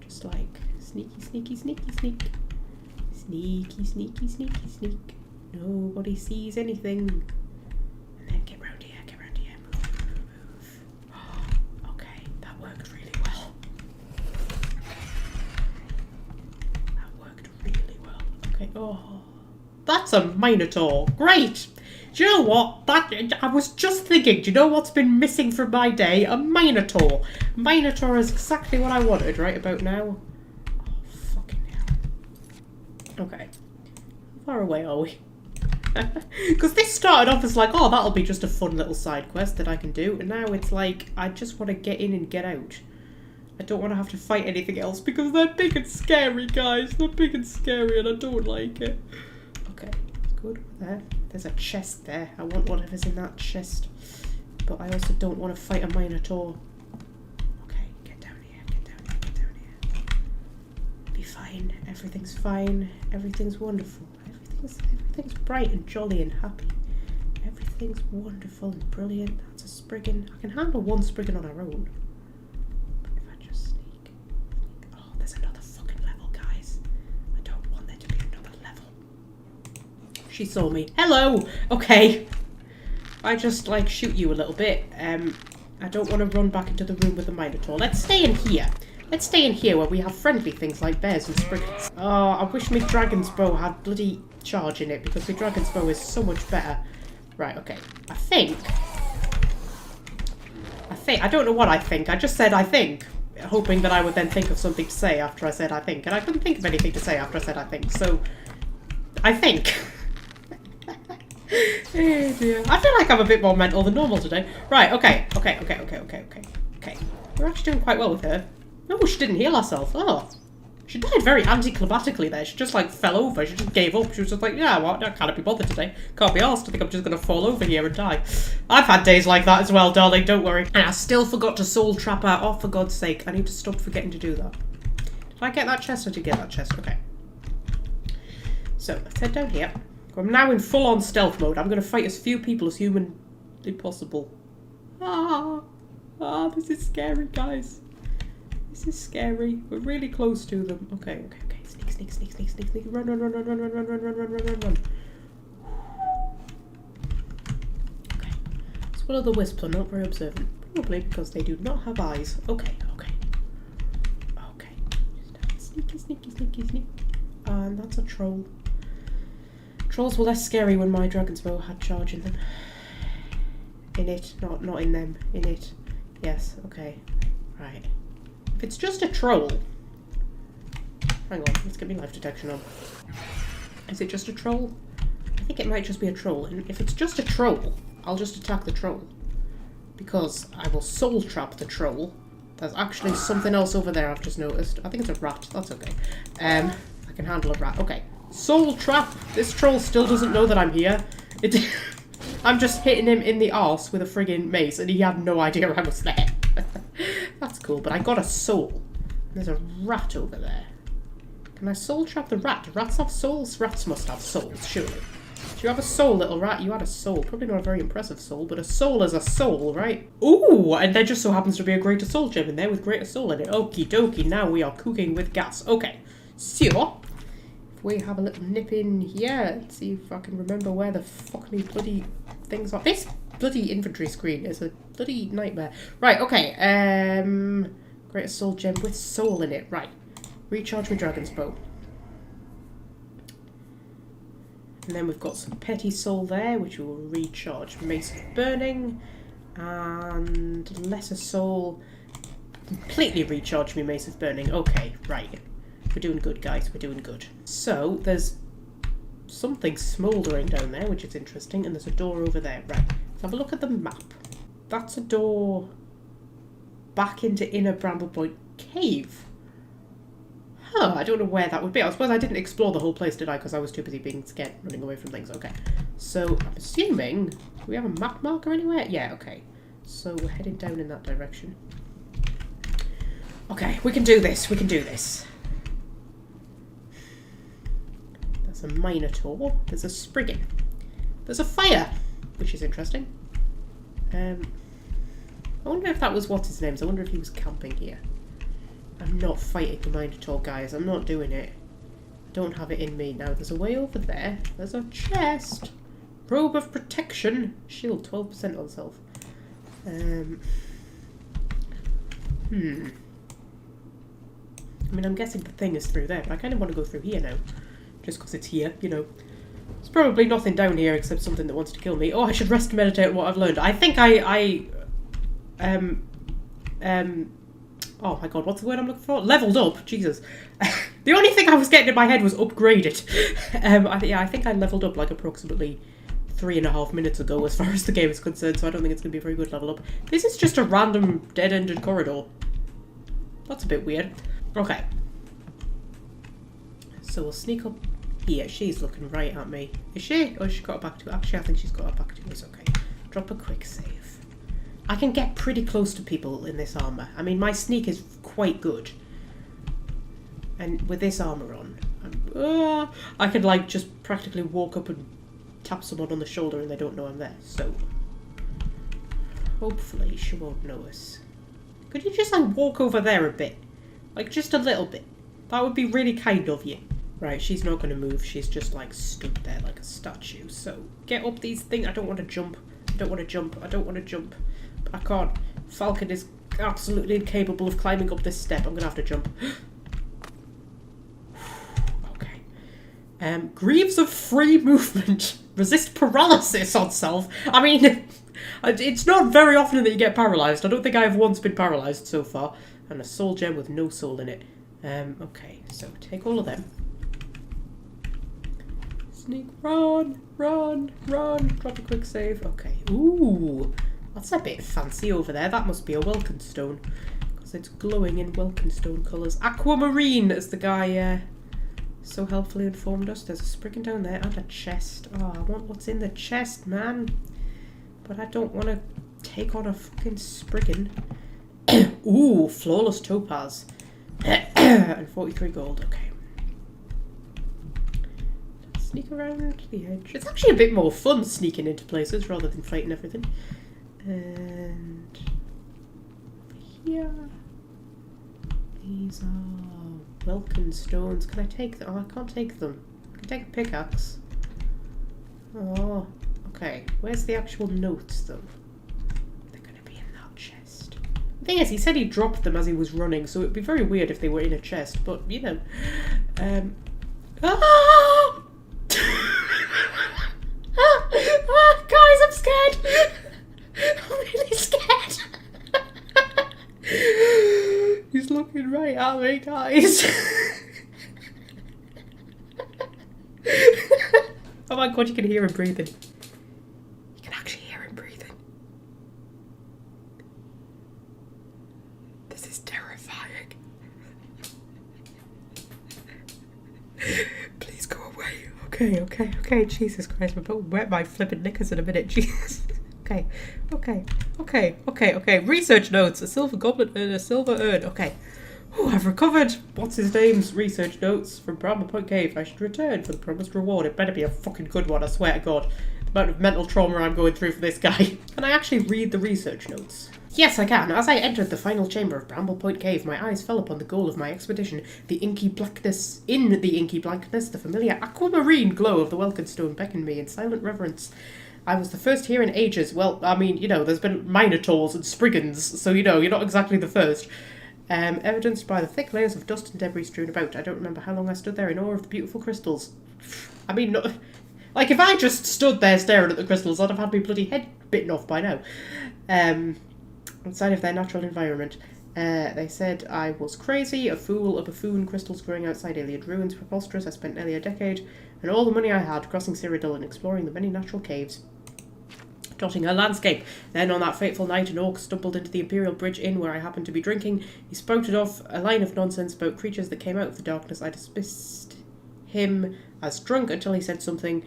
Just like sneaky, sneaky, sneaky, sneak. Sneaky, sneaky, sneaky, sneak. Nobody sees anything. And then get round here, move. Okay, that worked really well. Okay, oh. That's a Minotaur. Great! Do you know what? I was just thinking, do you know what's been missing from my day? A Minotaur. Minotaur is exactly what I wanted right about now. Okay. How far away are we? Because this started off as like, oh, that'll be just a fun little side quest that I can do. And now it's like, I just want to get in and get out. I don't want to have to fight anything else because they're big and scary, guys. They're big and scary and I don't like it. Okay, it's good. There. There's a chest there. I want whatever's in that chest. But I also don't want to fight a Minotaur. Fine. Everything's fine. Everything's wonderful. Everything's bright and jolly and happy. Everything's wonderful and brilliant. That's a Spriggan. I can handle 1 Spriggan on our own. But if I just sneak. Oh, there's another fucking level, guys. I don't want there to be another level. She saw me. Hello! Okay. I just, like, shoot you a little bit. I don't want to run back into the room with the Minotaur. Let's stay in here. Let's stay in here where we have friendly things like bears and Spriggans. Oh, I wish my Dragon's Bow had bloody charge in it because the Dragon's Bow is so much better. Right, okay. I think, I don't know what I think. I just said I think, hoping that I would then think of something to say after I said I think. And I couldn't think of anything to say after I said I think, so I think. Oh dear. I feel like I'm a bit more mental than normal today. Right, okay. We're actually doing quite well with her. No, she didn't heal herself. Oh. She died very anticlimactically there. She just, like, fell over. She just gave up. She was just like, yeah, what? I can't be bothered today. Can't be arsed. I think I'm just going to fall over here and die. I've had days like that as well, darling. Don't worry. And I still forgot to soul trap her. Oh, for God's sake. I need to stop forgetting to do that. Did I get that chest? I did get that chest. Okay. So, let's head down here. I'm now in full-on stealth mode. I'm going to fight as few people as humanly possible. This is scary, guys. This is scary. We're really close to them. Okay. Sneak. Run. Okay. It's Will-o'-the-Wisps are not very observant. Probably because they do not have eyes. Okay. Sneaky sneak. And that's a troll. Trolls were less scary when my dragon's bow had charge in them. In it, not in them. In it. Yes, okay. Right. If it's just a troll... Hang on, let's get me life detection on. Is it just a troll? I think it might just be a troll. And if it's just a troll, I'll just attack the troll. Because I will soul trap the troll. There's actually something else over there I've just noticed. I think it's a rat. That's okay. I can handle a rat. Okay. Soul trap! This troll still doesn't know that I'm here. I'm just hitting him in the arse with a friggin' mace and he had no idea I was there. That's cool, but I got a soul. There's a rat over there. Can I soul trap the rat? Do rats have souls? Rats must have souls, surely. Do you have a soul, little rat? You had a soul. Probably not a very impressive soul, but a soul is a soul, right? Ooh, and there just so happens to be a greater soul gem in there with greater soul in it. Okie dokie, now we are cooking with gas. Okay, so... we have a little nip in here. Let's see if I can remember where the fuck me bloody things are. This bloody inventory screen is a bloody nightmare. Right, okay. Greater soul gem with soul in it. Right. Recharge my dragon's bow. And then we've got some petty soul there, which will recharge Mace of Burning. And lesser soul. Completely recharge me Mace of Burning. Okay, right. We're doing good, guys. We're doing good. So, there's something smouldering down there, which is interesting, and there's a door over there. Right, let's have a look at the map. That's a door back into Inner Bramblepoint Cave. Huh, I don't know where that would be. I suppose I didn't explore the whole place, did I? Because I was too busy being scared, running away from things. Okay, so I'm assuming... do we have a map marker anywhere? Yeah, okay. So we're heading down in that direction. Okay, we can do this. We can do this. There's a Minotaur. There's a Spriggan. There's a fire, which is interesting. I wonder if that was what's his name. I wonder if he was camping here. I'm not fighting the Minotaur, guys. I'm not doing it. I don't have it in me. Now, there's a way over there. There's a chest. Robe of protection. Shield, 12% on self. I mean, I'm guessing the thing is through there, but I kind of want to go through here now. Just because it's here, you know. There's probably nothing down here except something that wants to kill me. Oh, I should rest and meditate on what I've learned. I think oh my god, what's the word I'm looking for? Leveled up, Jesus. The only thing I was getting in my head was upgraded. I think I leveled up like approximately 3.5 minutes ago as far as the game is concerned, so I don't think it's going to be a very good level up. This is just a random dead-ended corridor. That's a bit weird. Okay. So we'll sneak up here. She's looking right at me. Is she? Or has she got her back to it? Actually, I think she's got her back to us. Okay. Drop a quick save. I can get pretty close to people in this armour. I mean, my sneak is quite good. And with this armour on, I could, like, just practically walk up and tap someone on the shoulder and they don't know I'm there. So, hopefully she won't notice. Could you just, like, walk over there a bit? Like, just a little bit. That would be really kind of you. Right, she's not going to move. She's just, like, stood there like a statue. So, get up these things. I don't want to jump. I don't want to jump. I don't want to jump. I can't. Falcon is absolutely incapable of climbing up this step. I'm going to have to jump. Okay. Greaves of free movement. Resist paralysis on self. I mean, it's not very often that you get paralysed. I don't think I have once been paralysed so far. And a soul gem with no soul in it. Okay, so take all of them. Sneak, run, run, run. Drop a quick save. Okay. Ooh. That's a bit fancy over there. That must be a Welkenstone. Because it's glowing in Welkenstone colours. Aquamarine, as the guy so helpfully informed us. There's a Spriggan down there and a chest. Oh, I want what's in the chest, man. But I don't want to take on a fucking Spriggan. Ooh, flawless topaz. And 43 gold. Okay. Sneak around the edge. It's actually a bit more fun sneaking into places rather than fighting everything. And here, these are Welkin stones. Can I take them? Oh, I can't take them. I can take a pickaxe. Oh, okay. Where's the actual notes, though? They're going to be in that chest. The thing is, he said he dropped them as he was running, so it would be very weird if they were in a chest, but, you know. Ah! Guys, I'm scared. I'm really scared. He's looking right at me, guys. Oh my god, you can hear him breathing. You can actually hear him breathing. This is terrifying. Please go away. Okay. Jesus Christ, I'm about to wet my flipping knickers in a minute. Jesus. Okay. Research notes. A silver goblet and a silver urn. Okay. Oh, I've recovered. What's his name's research notes from Bramble Point Cave. I should return for the promised reward. It better be a fucking good one, I swear to God. The amount of mental trauma I'm going through for this guy. Can I actually read the research notes? Yes, I can. As I entered the final chamber of Bramble Point Cave, my eyes fell upon the goal of my expedition. The inky blackness, the familiar aquamarine glow of the Welkin beckoned me in silent reverence. I was the first here in ages. Well, I mean, you know, there's been Minotaurs and Spriggans, so, you know, you're not exactly the first. Evidenced by the thick layers of dust and debris strewn about. I don't remember how long I stood there in awe of the beautiful crystals. I mean, no, like, if I just stood there staring at the crystals, I'd have had my bloody head bitten off by now. Outside of their natural environment. They said I was crazy, a fool, a buffoon, crystals growing outside Iliad ruins, preposterous. I spent nearly a decade, and all the money I had, crossing Cyrodiil and exploring the many natural caves, dotting her landscape. Then on that fateful night, an orc stumbled into the Imperial Bridge Inn where I happened to be drinking. He spouted off a line of nonsense about creatures that came out of the darkness. I dismissed him as drunk until he said something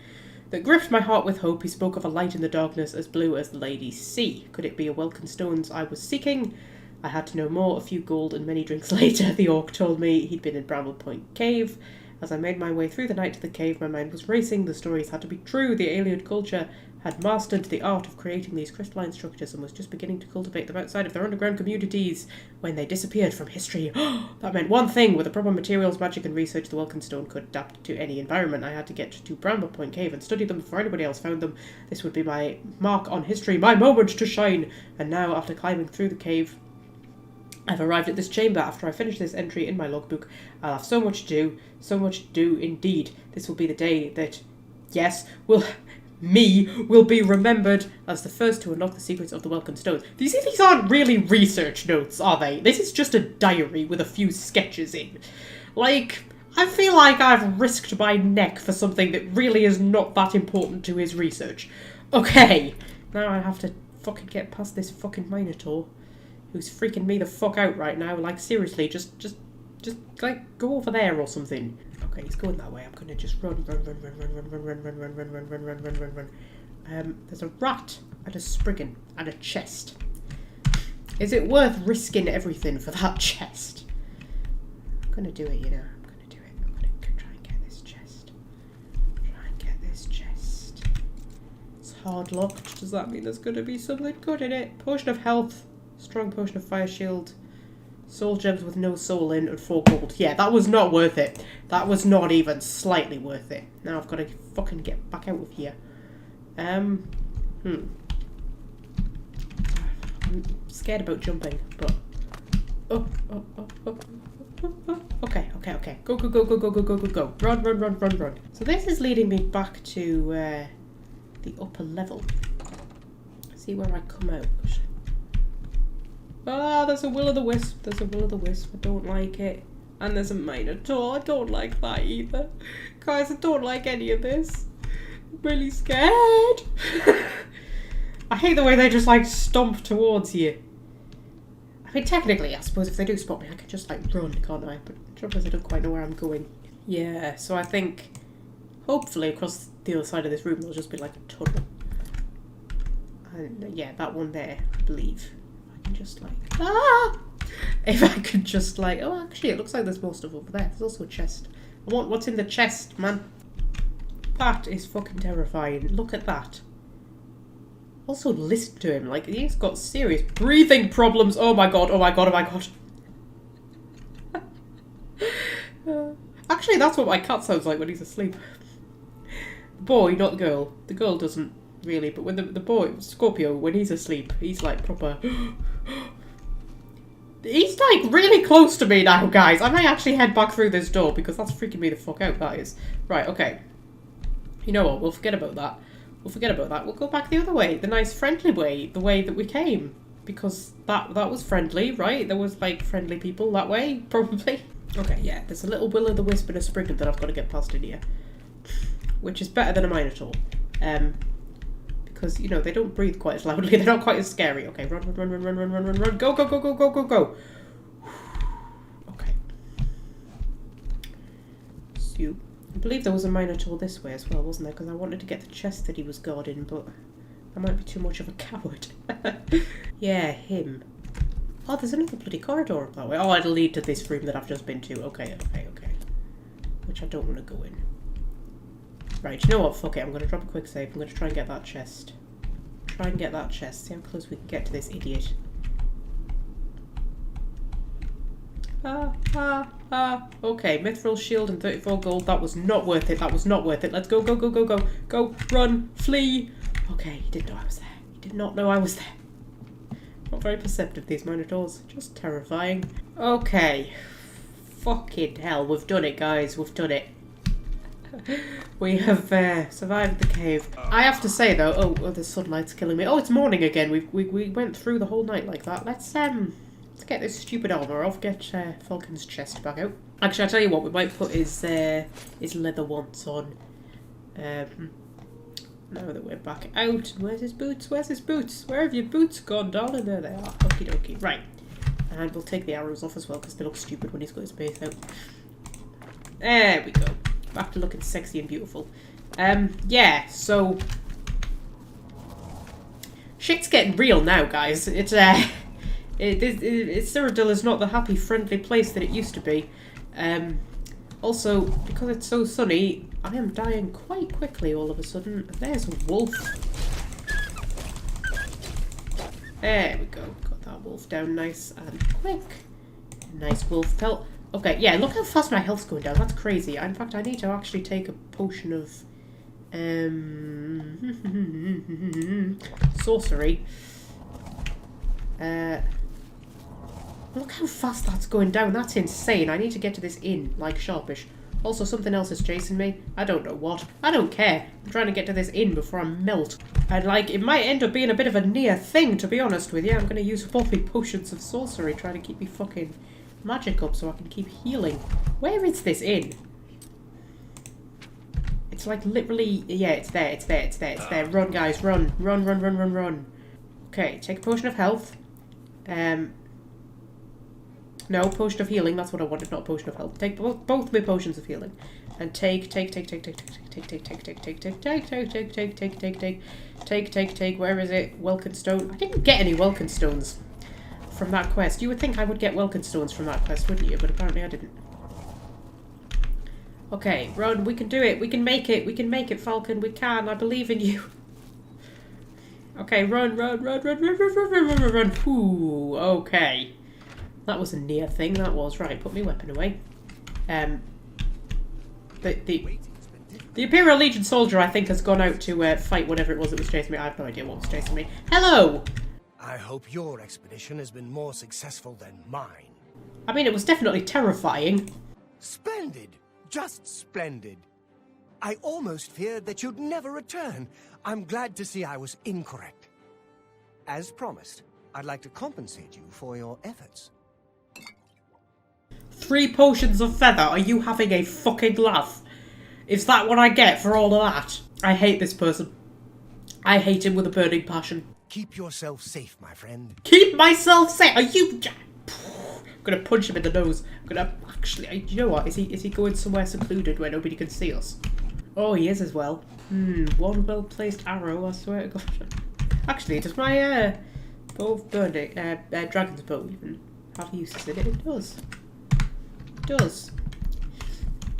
that gripped my heart with hope. He spoke of a light in the darkness as blue as the lady's sea. Could it be a Welkin stones I was seeking? I had to know more. A few gold and many drinks later, the orc told me he'd been in Bramble Point Cave. As I made my way through the night to the cave, my mind was racing. The stories had to be true. The Iliad culture had mastered the art of creating these crystalline structures and was just beginning to cultivate them outside of their underground communities when they disappeared from history. That meant one thing. With the proper materials, magic and research, the Welkin stone could adapt to any environment. I had to get to Bramble Point Cave and study them before anybody else found them. This would be my mark on history, my moment to shine. And now, after climbing through the cave, I've arrived at this chamber. After I finish this entry in my logbook, I'll have so much to do indeed. This will be the day that, yes, will be remembered as the first to unlock the secrets of the Welkin stones. These aren't really research notes, are they? This is just a diary with a few sketches in. Like, I feel like I've risked my neck for something that really is not that important to his research. Okay, now I have to fucking get past this fucking Minotaur who's freaking me the fuck out right now. Like, seriously, just like, go over there or something. Okay, he's going that way. I'm gonna just run. There's a rat and a Spriggan and a chest. Is it worth risking everything for that chest? I'm gonna do it, you know. I'm gonna do it. I'm gonna try and get this chest. It's hard locked. Does that mean there's gonna be something good in it? Potion of health. Strong potion of fire shield. Soul gems with no soul in and 4 gold. Yeah, that was not worth it. That was not even slightly worth it. Now I've got to fucking get back out of here. I'm scared about jumping, but... Oh. Okay. Go. Run. So this is leading me back to the upper level. See where I come out. Ah, there's a will-o'-the-wisp. I don't like it. And there's a Minotaur. I don't like that either. Guys, I don't like any of this. I'm really scared. I hate the way they just, like, stomp towards you. I mean, technically, I suppose if they do spot me, I can just, like, run, can't I? But the trouble is I don't quite know where I'm going. Yeah, so I think, hopefully, across the other side of this room, there'll just be, like, a tunnel. And, yeah, that one there, I believe. Just like, if I could just like, oh, actually it looks like there's more stuff over there. There's also a chest. I want what's in the chest, man. That is fucking terrifying. Look at that. Also listen to him, like he's got serious breathing problems. Oh my god. Actually, that's what my cat sounds like when he's asleep. The boy, not the girl. The girl doesn't really, but when the boy, Scorpio, when he's asleep, he's like proper... He's like really close to me now, guys. I might actually head back through this door because that's freaking me the fuck out, that is. Right, okay. You know what? We'll forget about that. We'll forget about that. We'll go back the other way. The nice friendly way. The way that we came. Because that was friendly, right? There was like friendly people that way, probably. Okay, yeah. There's a little will-o'-the-wisp and a sprinkle that I've got to get past in here. Which is better than a minotaur. Because, you know, they don't breathe quite as loudly. They're not quite as scary. Okay, run, run, run, run, run, run, run, run. Go, go, go, go, go, go, go. Okay. So, I believe there was a minotaur this way as well, wasn't there? Because I wanted to get the chest that he was guarding, but I might be too much of a coward. Yeah, him. Oh, there's another bloody corridor up that way. Oh, it'll lead to this room that I've just been to. Okay, okay, okay. Which I don't want to go in. Right, you know what? Fuck it. I'm going to drop a quick save. I'm going to try and get that chest. Try and get that chest. See how close we can get to this idiot. Okay, mithril shield and 34 gold. That was not worth it. That was not worth it. Let's go, go, go, go, go. Go, run, flee. Okay, he didn't know I was there. He did not know I was there. Not very perceptive, these minotaurs. Just terrifying. Okay. Fucking hell. We've done it, guys. We've done it. We have survived the cave. I have to say though, oh, the sunlight's killing me. Oh, it's morning again. We went through the whole night like that. Let's get this stupid armor off. Get Falcon's chest back out. Actually, I'll tell you what. We might put his leather once on. Now that we're back out. Where's his boots? Where's his boots? Where have your boots gone, darling? There they are. Okie dokie. Right. And we'll take the arrows off as well because they look stupid when he's got his base out. There we go. Back to looking sexy and beautiful. Yeah, so shit's getting real now, guys. Cyrodiil is not the happy, friendly place that it used to be. Also, because it's so sunny, I am dying quite quickly all of a sudden. There's a wolf. There we go. Got that wolf down nice and quick. Nice wolf pelt. Okay, yeah, look how fast my health's going down. That's crazy. In fact, I need to actually take a potion of sorcery. Look how fast that's going down. That's insane. I need to get to this inn, like sharpish. Also, something else is chasing me. I don't know what. I don't care. I'm trying to get to this inn before I melt. And like, it might end up being a bit of a near thing, to be honest with you. I'm going to use all my potions of sorcery, trying to keep me fucking magic up so I can keep healing. Where is this inn? It's like literally, yeah, it's there, it's there, it's there, it's there. Run, guys, run. Run, run, run, run, run. Okay, take a potion of health. No, potion of healing, that's what I wanted, not a potion of health. Take both my potions of healing. And take, where is it? Welkin stone. I didn't get any Welkin stones from that quest. You would think I would get Welkin stones from that quest, wouldn't you? But apparently I didn't. Okay, run, we can do it. We can make it. We can make it, Falcon. We can. I believe in you. Okay, run, run, run, run, run, run, run, run, run, run. Ooh, okay. That was a near thing, that was. Right, put my weapon away. The Imperial Legion soldier, I think, has gone out to fight whatever it was that was chasing me. I have no idea what was chasing me. Hello! I hope your expedition has been more successful than mine. I mean, it was definitely terrifying. Splendid! Just splendid. I almost feared that you'd never return. I'm glad to see I was incorrect. As promised, I'd like to compensate you for your efforts. 3 potions of feather. Are you having a fucking laugh? Is that what I get for all of that? I hate this person. I hate him with a burning passion. Keep yourself safe, my friend. Keep myself safe? Are you... I'm gonna punch him in the nose. I'm gonna... Actually, you know what? Is he going somewhere secluded where nobody can see us? Oh, he is as well. One well-placed arrow, I swear to God. Actually, does my bow of burning... dragon's bow even have uses in it? It does. It does.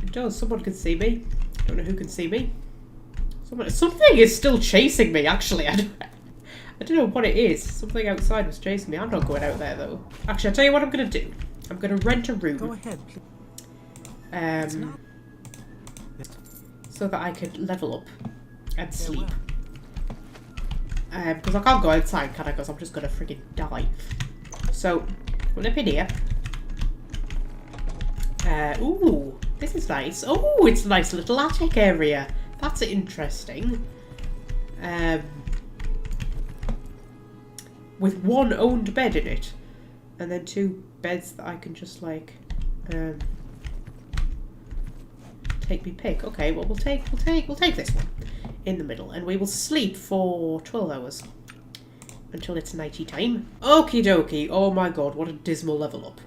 It does. Someone can see me. Don't know who can see me. Something is still chasing me, actually. I don't know what it is. Something outside was chasing me. I'm not going out there, though. Actually, I'll tell you what I'm going to do. I'm going to rent a room. Go ahead. So that I could level up and sleep. Because I can't go outside, can I? Because I'm just going to freaking die. So, We'll nip in here. Ooh, this is nice. Oh, it's a nice little attic area. That's interesting. With one owned bed in it. And then 2 beds that I can just like take me pick. Okay, well we'll take this one in the middle, and we will sleep for 12 hours until it's nighty time. Okie dokie. Oh my god, what a dismal level up.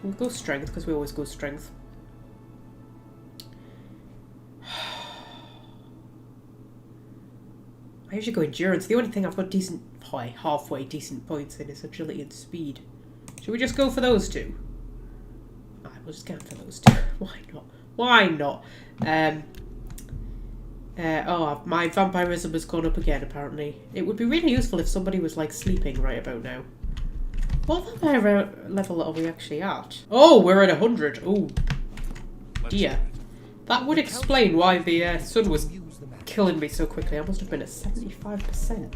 We'll go strength because we always go strength. I usually go endurance. The only thing I've got decent, halfway decent points in is agility and speed. Should we just go for those 2? Alright, we'll just go for those 2. Why not? Why not? Oh, my vampirism has gone up again, apparently. It would be really useful if somebody was, like, sleeping right about now. What vampire level are we actually at? Oh, we're at 100. Oh, dear. That would explain why the sun was killing me so quickly. I must have been at 75%.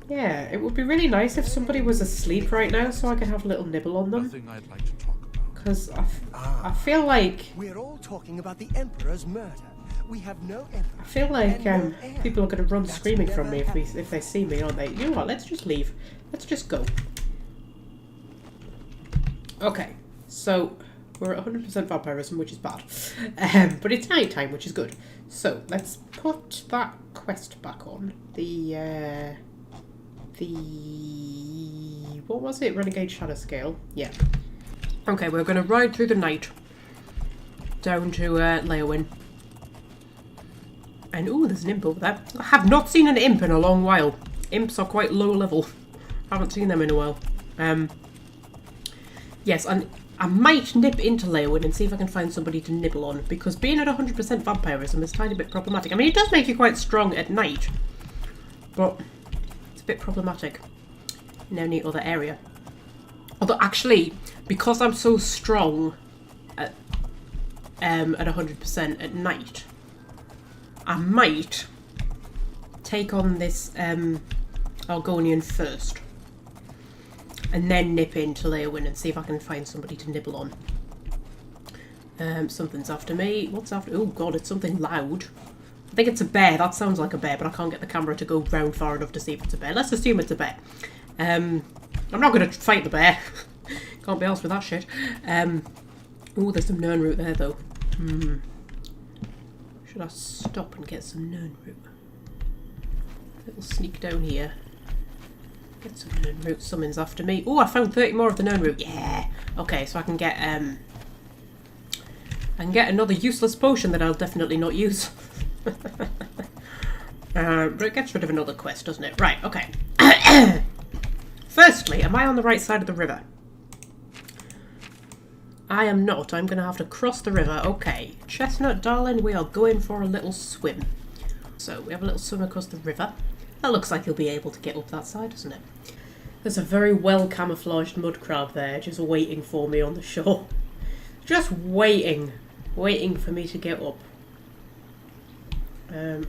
Yeah, it would be really nice if somebody was asleep right now so I could have a little nibble on them. Because I feel like... We're all talking about the Emperor's murder. We have no emperor. I feel like people are going to run screaming from me if they see me, aren't they? You know what, let's just leave. Let's just go. Okay, so we're at 100% vampirism, which is bad. But it's night time, which is good. So let's put that quest back on. What was it? Renegade Shadow Scale. Yeah. Okay, we're going to ride through the night down to Leowin. And ooh, there's an imp over there. I have not seen an imp in a long while. Imps are quite low level. I haven't seen them in a while. Yes, and I might nip into Leowin and see if I can find somebody to nibble on, because being at 100% vampirism is a tiny bit problematic. I mean, it does make you quite strong at night, but it's a bit problematic in any other area. Although, actually, because I'm so strong at 100% at night, I might take on this Argonian first. And then nip into Leowin and see if I can find somebody to nibble on. Something's after me. What's after? Oh god, it's something loud. I think it's a bear. That sounds like a bear, but I can't get the camera to go round far enough to see if it's a bear. Let's assume it's a bear. I'm not going to fight the bear. Can't be arsed with that shit. Oh, there's some Nern root there, though. Should I stop and get some Nern root? Little sneak down here. Get some Nern root. Something's after me. Oh, I found 30 more of the Nern root. Yeah. Okay, so I can get another useless potion that I'll definitely not use. But it gets rid of another quest, doesn't it? Right. Okay. Firstly, am I on the right side of the river? I am not. I'm going to have to cross the river. Okay. Chestnut, darling, we are going for a little swim. So, we have a little swim across the river. That looks like he'll be able to get up that side, doesn't it? There's a very well camouflaged mud crab there, just waiting for me on the shore. Just waiting. Waiting for me to get up.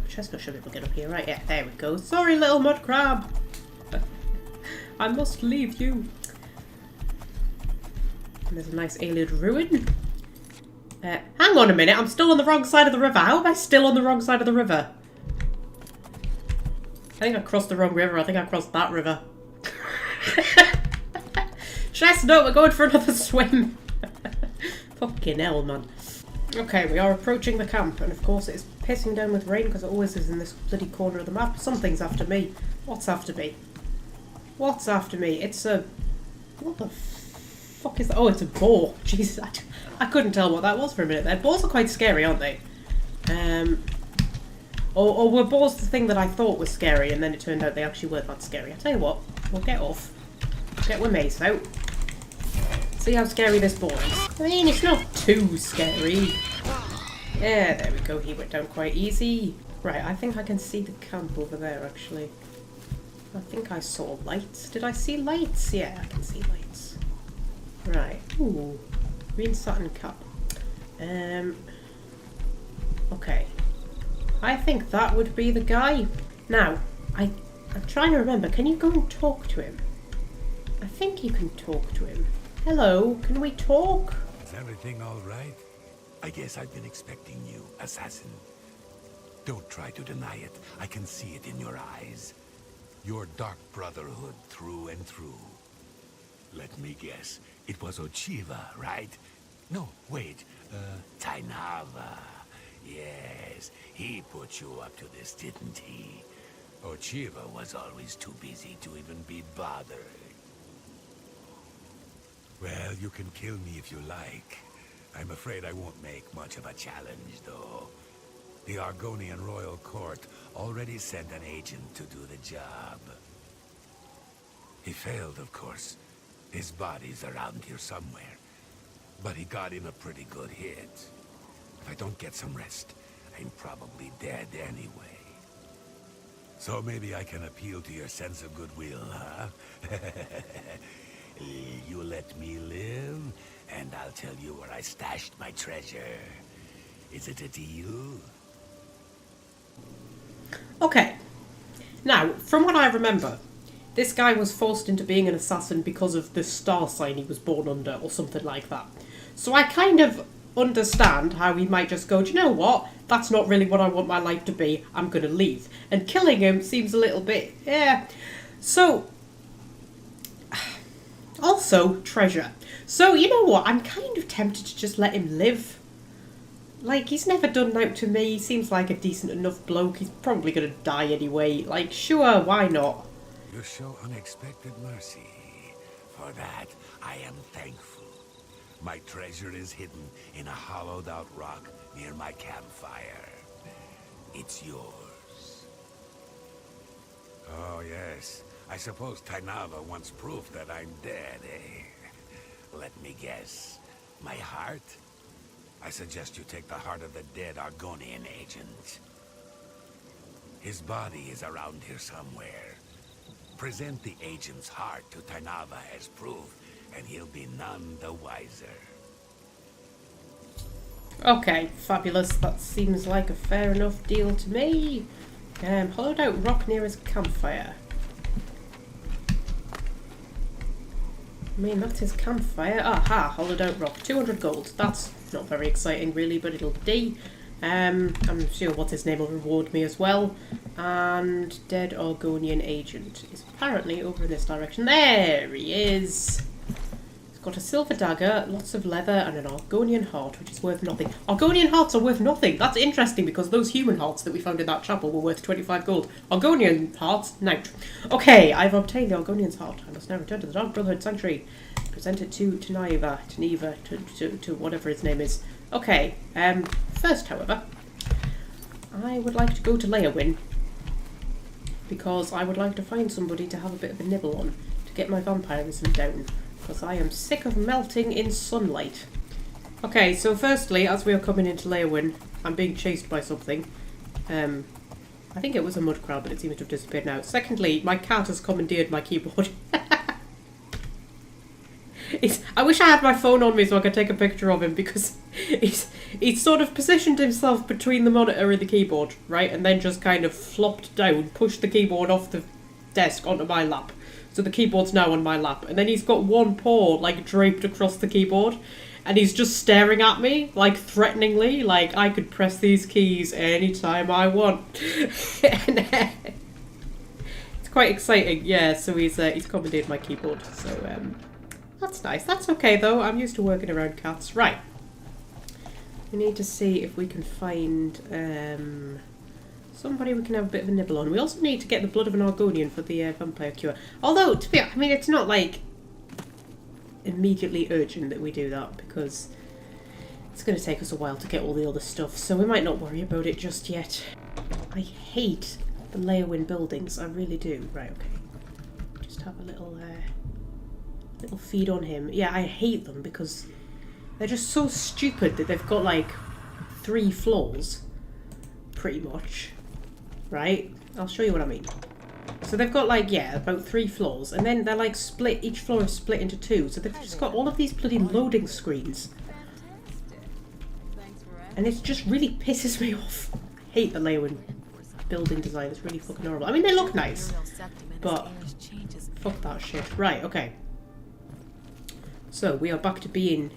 Chestnut should be able to get up here. Right, yeah, there we go. Sorry, little mud crab. I must leave you. And there's a nice alien ruin. Hang on a minute, I'm still on the wrong side of the river. How am I still on the wrong side of the river? I think I crossed the wrong river. I think I crossed that river. Chestnut, we're going for another swim. Fucking hell, man. Okay, we are approaching the camp, and of course it's pissing down with rain because it always is in this bloody corner of the map. Something's after me. What's after me? What's after me? It's a... What the fuck is that? Oh, it's a boar. Jesus, I couldn't tell what that was for a minute there. Boars are quite scary, aren't they? Or were boars the thing that I thought was scary, and then it turned out they actually weren't that scary? I tell you what, we'll get off. Get my mace out. See how scary this boar is. I mean, it's not too scary. Yeah, there we go. He went down quite easy. Right, I think I can see the camp over there, actually. I think I saw lights. Did I see lights? Yeah, I can see lights. Right. Ooh. Green satin cap. Okay. I think that would be the guy. Now, I I'm trying to remember. Can you go and talk to him? I think you can talk to him. Hello, can we talk? Is everything all right? I guess I've been expecting you, assassin. Don't try to deny it. I can see it in your eyes. Your dark brotherhood through and through. Let me guess. It was Ochiva, right? No, wait. Tainava. Yes, he put you up to this, didn't he? Ochiva was always too busy to even be bothered. Well, you can kill me if you like. I'm afraid I won't make much of a challenge, though. The Argonian Royal Court already sent an agent to do the job. He failed, of course. His body's around here somewhere. But he got in a pretty good hit. If I don't get some rest, I'm probably dead anyway. So maybe I can appeal to your sense of goodwill, huh? You let me live, and I'll tell you where I stashed my treasure. Is it a deal? Okay. Now, from what I remember, this guy was forced into being an assassin because of the star sign he was born under, or something like that. So I kind of understand how he might just go, do you know what? That's not really what I want my life to be. I'm going to leave. And killing him seems a little bit, yeah. So, also, treasure. So, you know what? I'm kind of tempted to just let him live. Like, he's never done naught to me. He seems like a decent enough bloke. He's probably going to die anyway. Like, sure, why not? You show unexpected mercy. For that, I am thankful. My treasure is hidden in a hollowed-out rock near my campfire. It's yours. Oh, yes. I suppose Tainava wants proof that I'm dead, eh? Let me guess. My heart? I suggest you take the heart of the dead Argonian agent. His body is around here somewhere. Present the agent's heart to Tainava as proof, and he'll be none the wiser. Okay, fabulous. That seems like a fair enough deal to me. Hollowed out rock near his campfire. I mean, that's his campfire. Aha, hollowed out rock. 200 gold. That's not very exciting, really, but it'll do. I'm sure what's his name will reward me as well. And dead Argonian agent is apparently over in this direction. There he is. He's got a silver dagger, lots of leather, and an Argonian heart, which is worth nothing. Argonian hearts are worth nothing. That's interesting because those human hearts that we found in that chapel were worth 25 gold. Argonian hearts, nout. Okay, I've obtained the Argonian's heart. I must now return to the Dark Brotherhood Sanctuary. Present it to Tainava, to whatever his name is. Okay, first, however, I would like to go to Leowyn because I would like to find somebody to have a bit of a nibble on to get my vampirism down because I am sick of melting in sunlight. Okay, so firstly, as we are coming into Leowyn, I'm being chased by something. I think it was a mud crab, but it seems to have disappeared now. Secondly, my cat has commandeered my keyboard. I wish I had my phone on me so I could take a picture of him because he's sort of positioned himself between the monitor and the keyboard, right? And then just kind of flopped down, pushed the keyboard off the desk onto my lap. So the keyboard's now on my lap. And then he's got one paw, like, draped across the keyboard. And he's just staring at me, like, threateningly. Like, I could press these keys anytime I want. It's quite exciting. Yeah, so he's commandeered my keyboard. So, that's nice. That's okay, though. I'm used to working around cats. Right. We need to see if we can find somebody we can have a bit of a nibble on. We also need to get the blood of an Argonian for the vampire cure. Although, to be honest, I mean, it's not, like, immediately urgent that we do that because it's going to take us a while to get all the other stuff, so we might not worry about it just yet. I hate the Leowyn buildings. I really do. Right, okay. Just have a little feed on him. Yeah, I hate them because they're just so stupid that they've got like 3 floors, pretty much. Right? I'll show you what I mean. So they've got like, yeah, about 3 floors, and then they're like split, each floor is split into 2, so they've just got all of these bloody loading screens. And it just really pisses me off. I hate the Leowyn building design is really fucking horrible. I mean, they look nice, but fuck that shit. Right, okay. So, we are back to being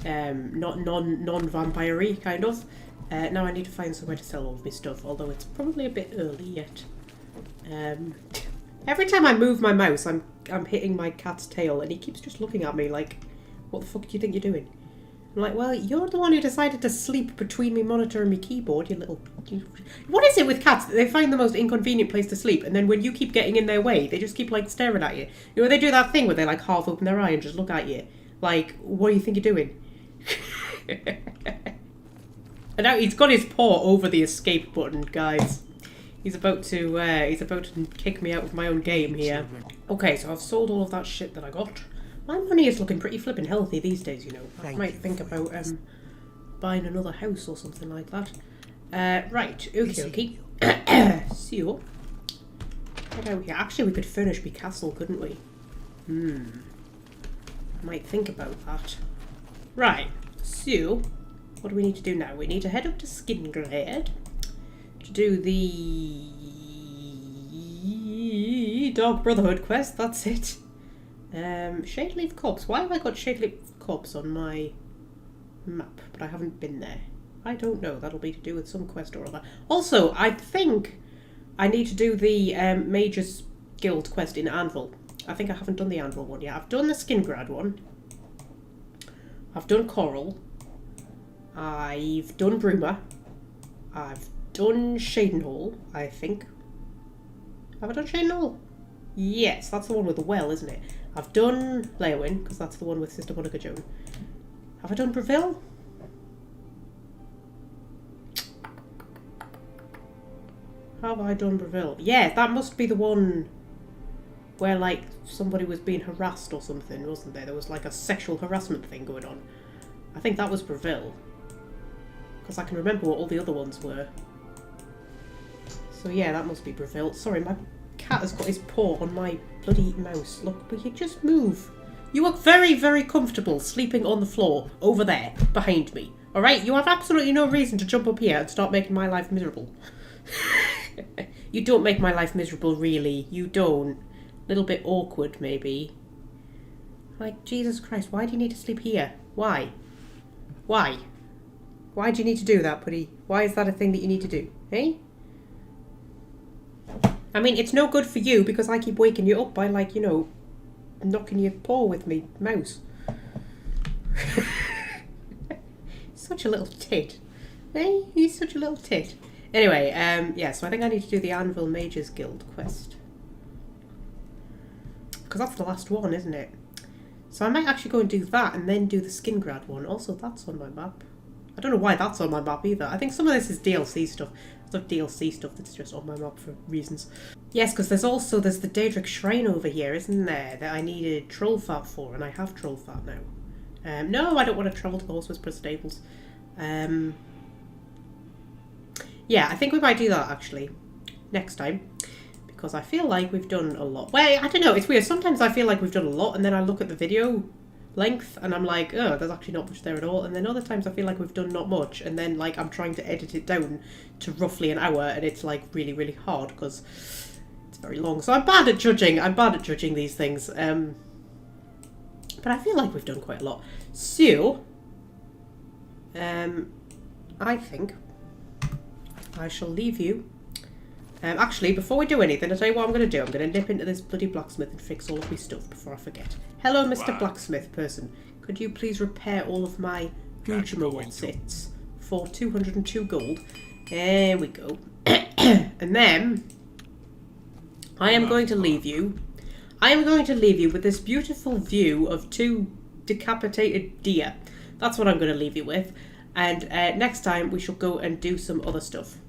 non-vampire-y, kind of. Now I need to find somewhere to sell all of my stuff, although it's probably a bit early yet. Every time I move my mouse, I'm hitting my cat's tail, and he keeps just looking at me like, what the fuck do you think you're doing? I'm like, well, you're the one who decided to sleep between me monitor and me keyboard, you little... What is it with cats? They find the most inconvenient place to sleep, and then when you keep getting in their way, they just keep, like, staring at you. You know, they do that thing where they, like, half open their eye and just look at you. Like, what do you think you're doing? And now he's got his paw over the escape button, guys. He's about to kick me out of my own game here. Okay, so I've sold all of that shit that I got. My money is looking pretty flippin' healthy these days, you know. I might think about buying another house or something like that. Right, okay. So, head out here. Actually, we could furnish my castle, couldn't we? Might think about that. Right, so, what do we need to do now? We need to head up to Skingrad to do the Dark Brotherhood quest, that's it. Shadeleaf Corpse. Why have I got Shadeleaf Corpse on my map, but I haven't been there? I don't know. That'll be to do with some quest or other. Also, I think I need to do the Mage's Guild quest in Anvil. I think I haven't done the Anvil one yet. I've done the Skingrad one. I've done Coral. I've done Bruma. I've done Shadenhall, I think. Have I done Shadenhall? Yes, that's the one with the well, isn't it? I've done Leowin, because that's the one with Sister Monica Joan. Have I done Breville? Have I done Breville? Yeah, that must be the one where, like, somebody was being harassed or something, wasn't there? There was, like, a sexual harassment thing going on. I think that was Breville. Because I can remember what all the other ones were. So yeah, that must be Breville. Sorry, my cat has got his paw on my bloody mouse. Look, will you just move? You are very, very comfortable sleeping on the floor over there, behind me. Alright? You have absolutely no reason to jump up here and start making my life miserable. You don't make my life miserable, really. You don't. A little bit awkward, maybe. Like, Jesus Christ, why do you need to sleep here? Why? Why? Why do you need to do that, Putty? Why is that a thing that you need to do? Eh? I mean, it's no good for you because I keep waking you up by, like, you know, knocking your paw with me mouse. Such a little tit. Eh? He's such a little tit. Anyway, yeah, so I think I need to do the Anvil Mages Guild quest. Because that's the last one, isn't it? So I might actually go and do that and then do the Skingrad one. Also, that's on my map. I don't know why that's on my map either. I think some of this is DLC stuff. DLC stuff that's just on my map for reasons. Yes, because there's the Daedric Shrine over here, isn't there? That I needed troll fat for, and I have troll fat now. No, I don't want to travel to the Horse Whisperer Stables. Yeah, I think we might do that actually next time. Because I feel like we've done a lot. Well, I don't know, it's weird. Sometimes I feel like we've done a lot and then I look at the video length and I'm like, oh, there's actually not much there at all. And then other times I feel like we've done not much and then like I'm trying to edit it down to roughly an hour and it's like really, really hard because it's very long. So I'm bad at judging. I'm bad at judging these things. But I feel like we've done quite a lot. So, I think I shall leave you. Actually, before we do anything, I'll tell you what I'm going to do. I'm going to nip into this bloody blacksmith and fix all of my stuff before I forget. Hello, Mr. Blacksmith person. Could you please repair all of my Ujima for 202 gold? There we go. And then, I am going to leave you. I am going to leave you with this beautiful view of 2 decapitated deer. That's what I'm going to leave you with. And next time, we shall go and do some other stuff.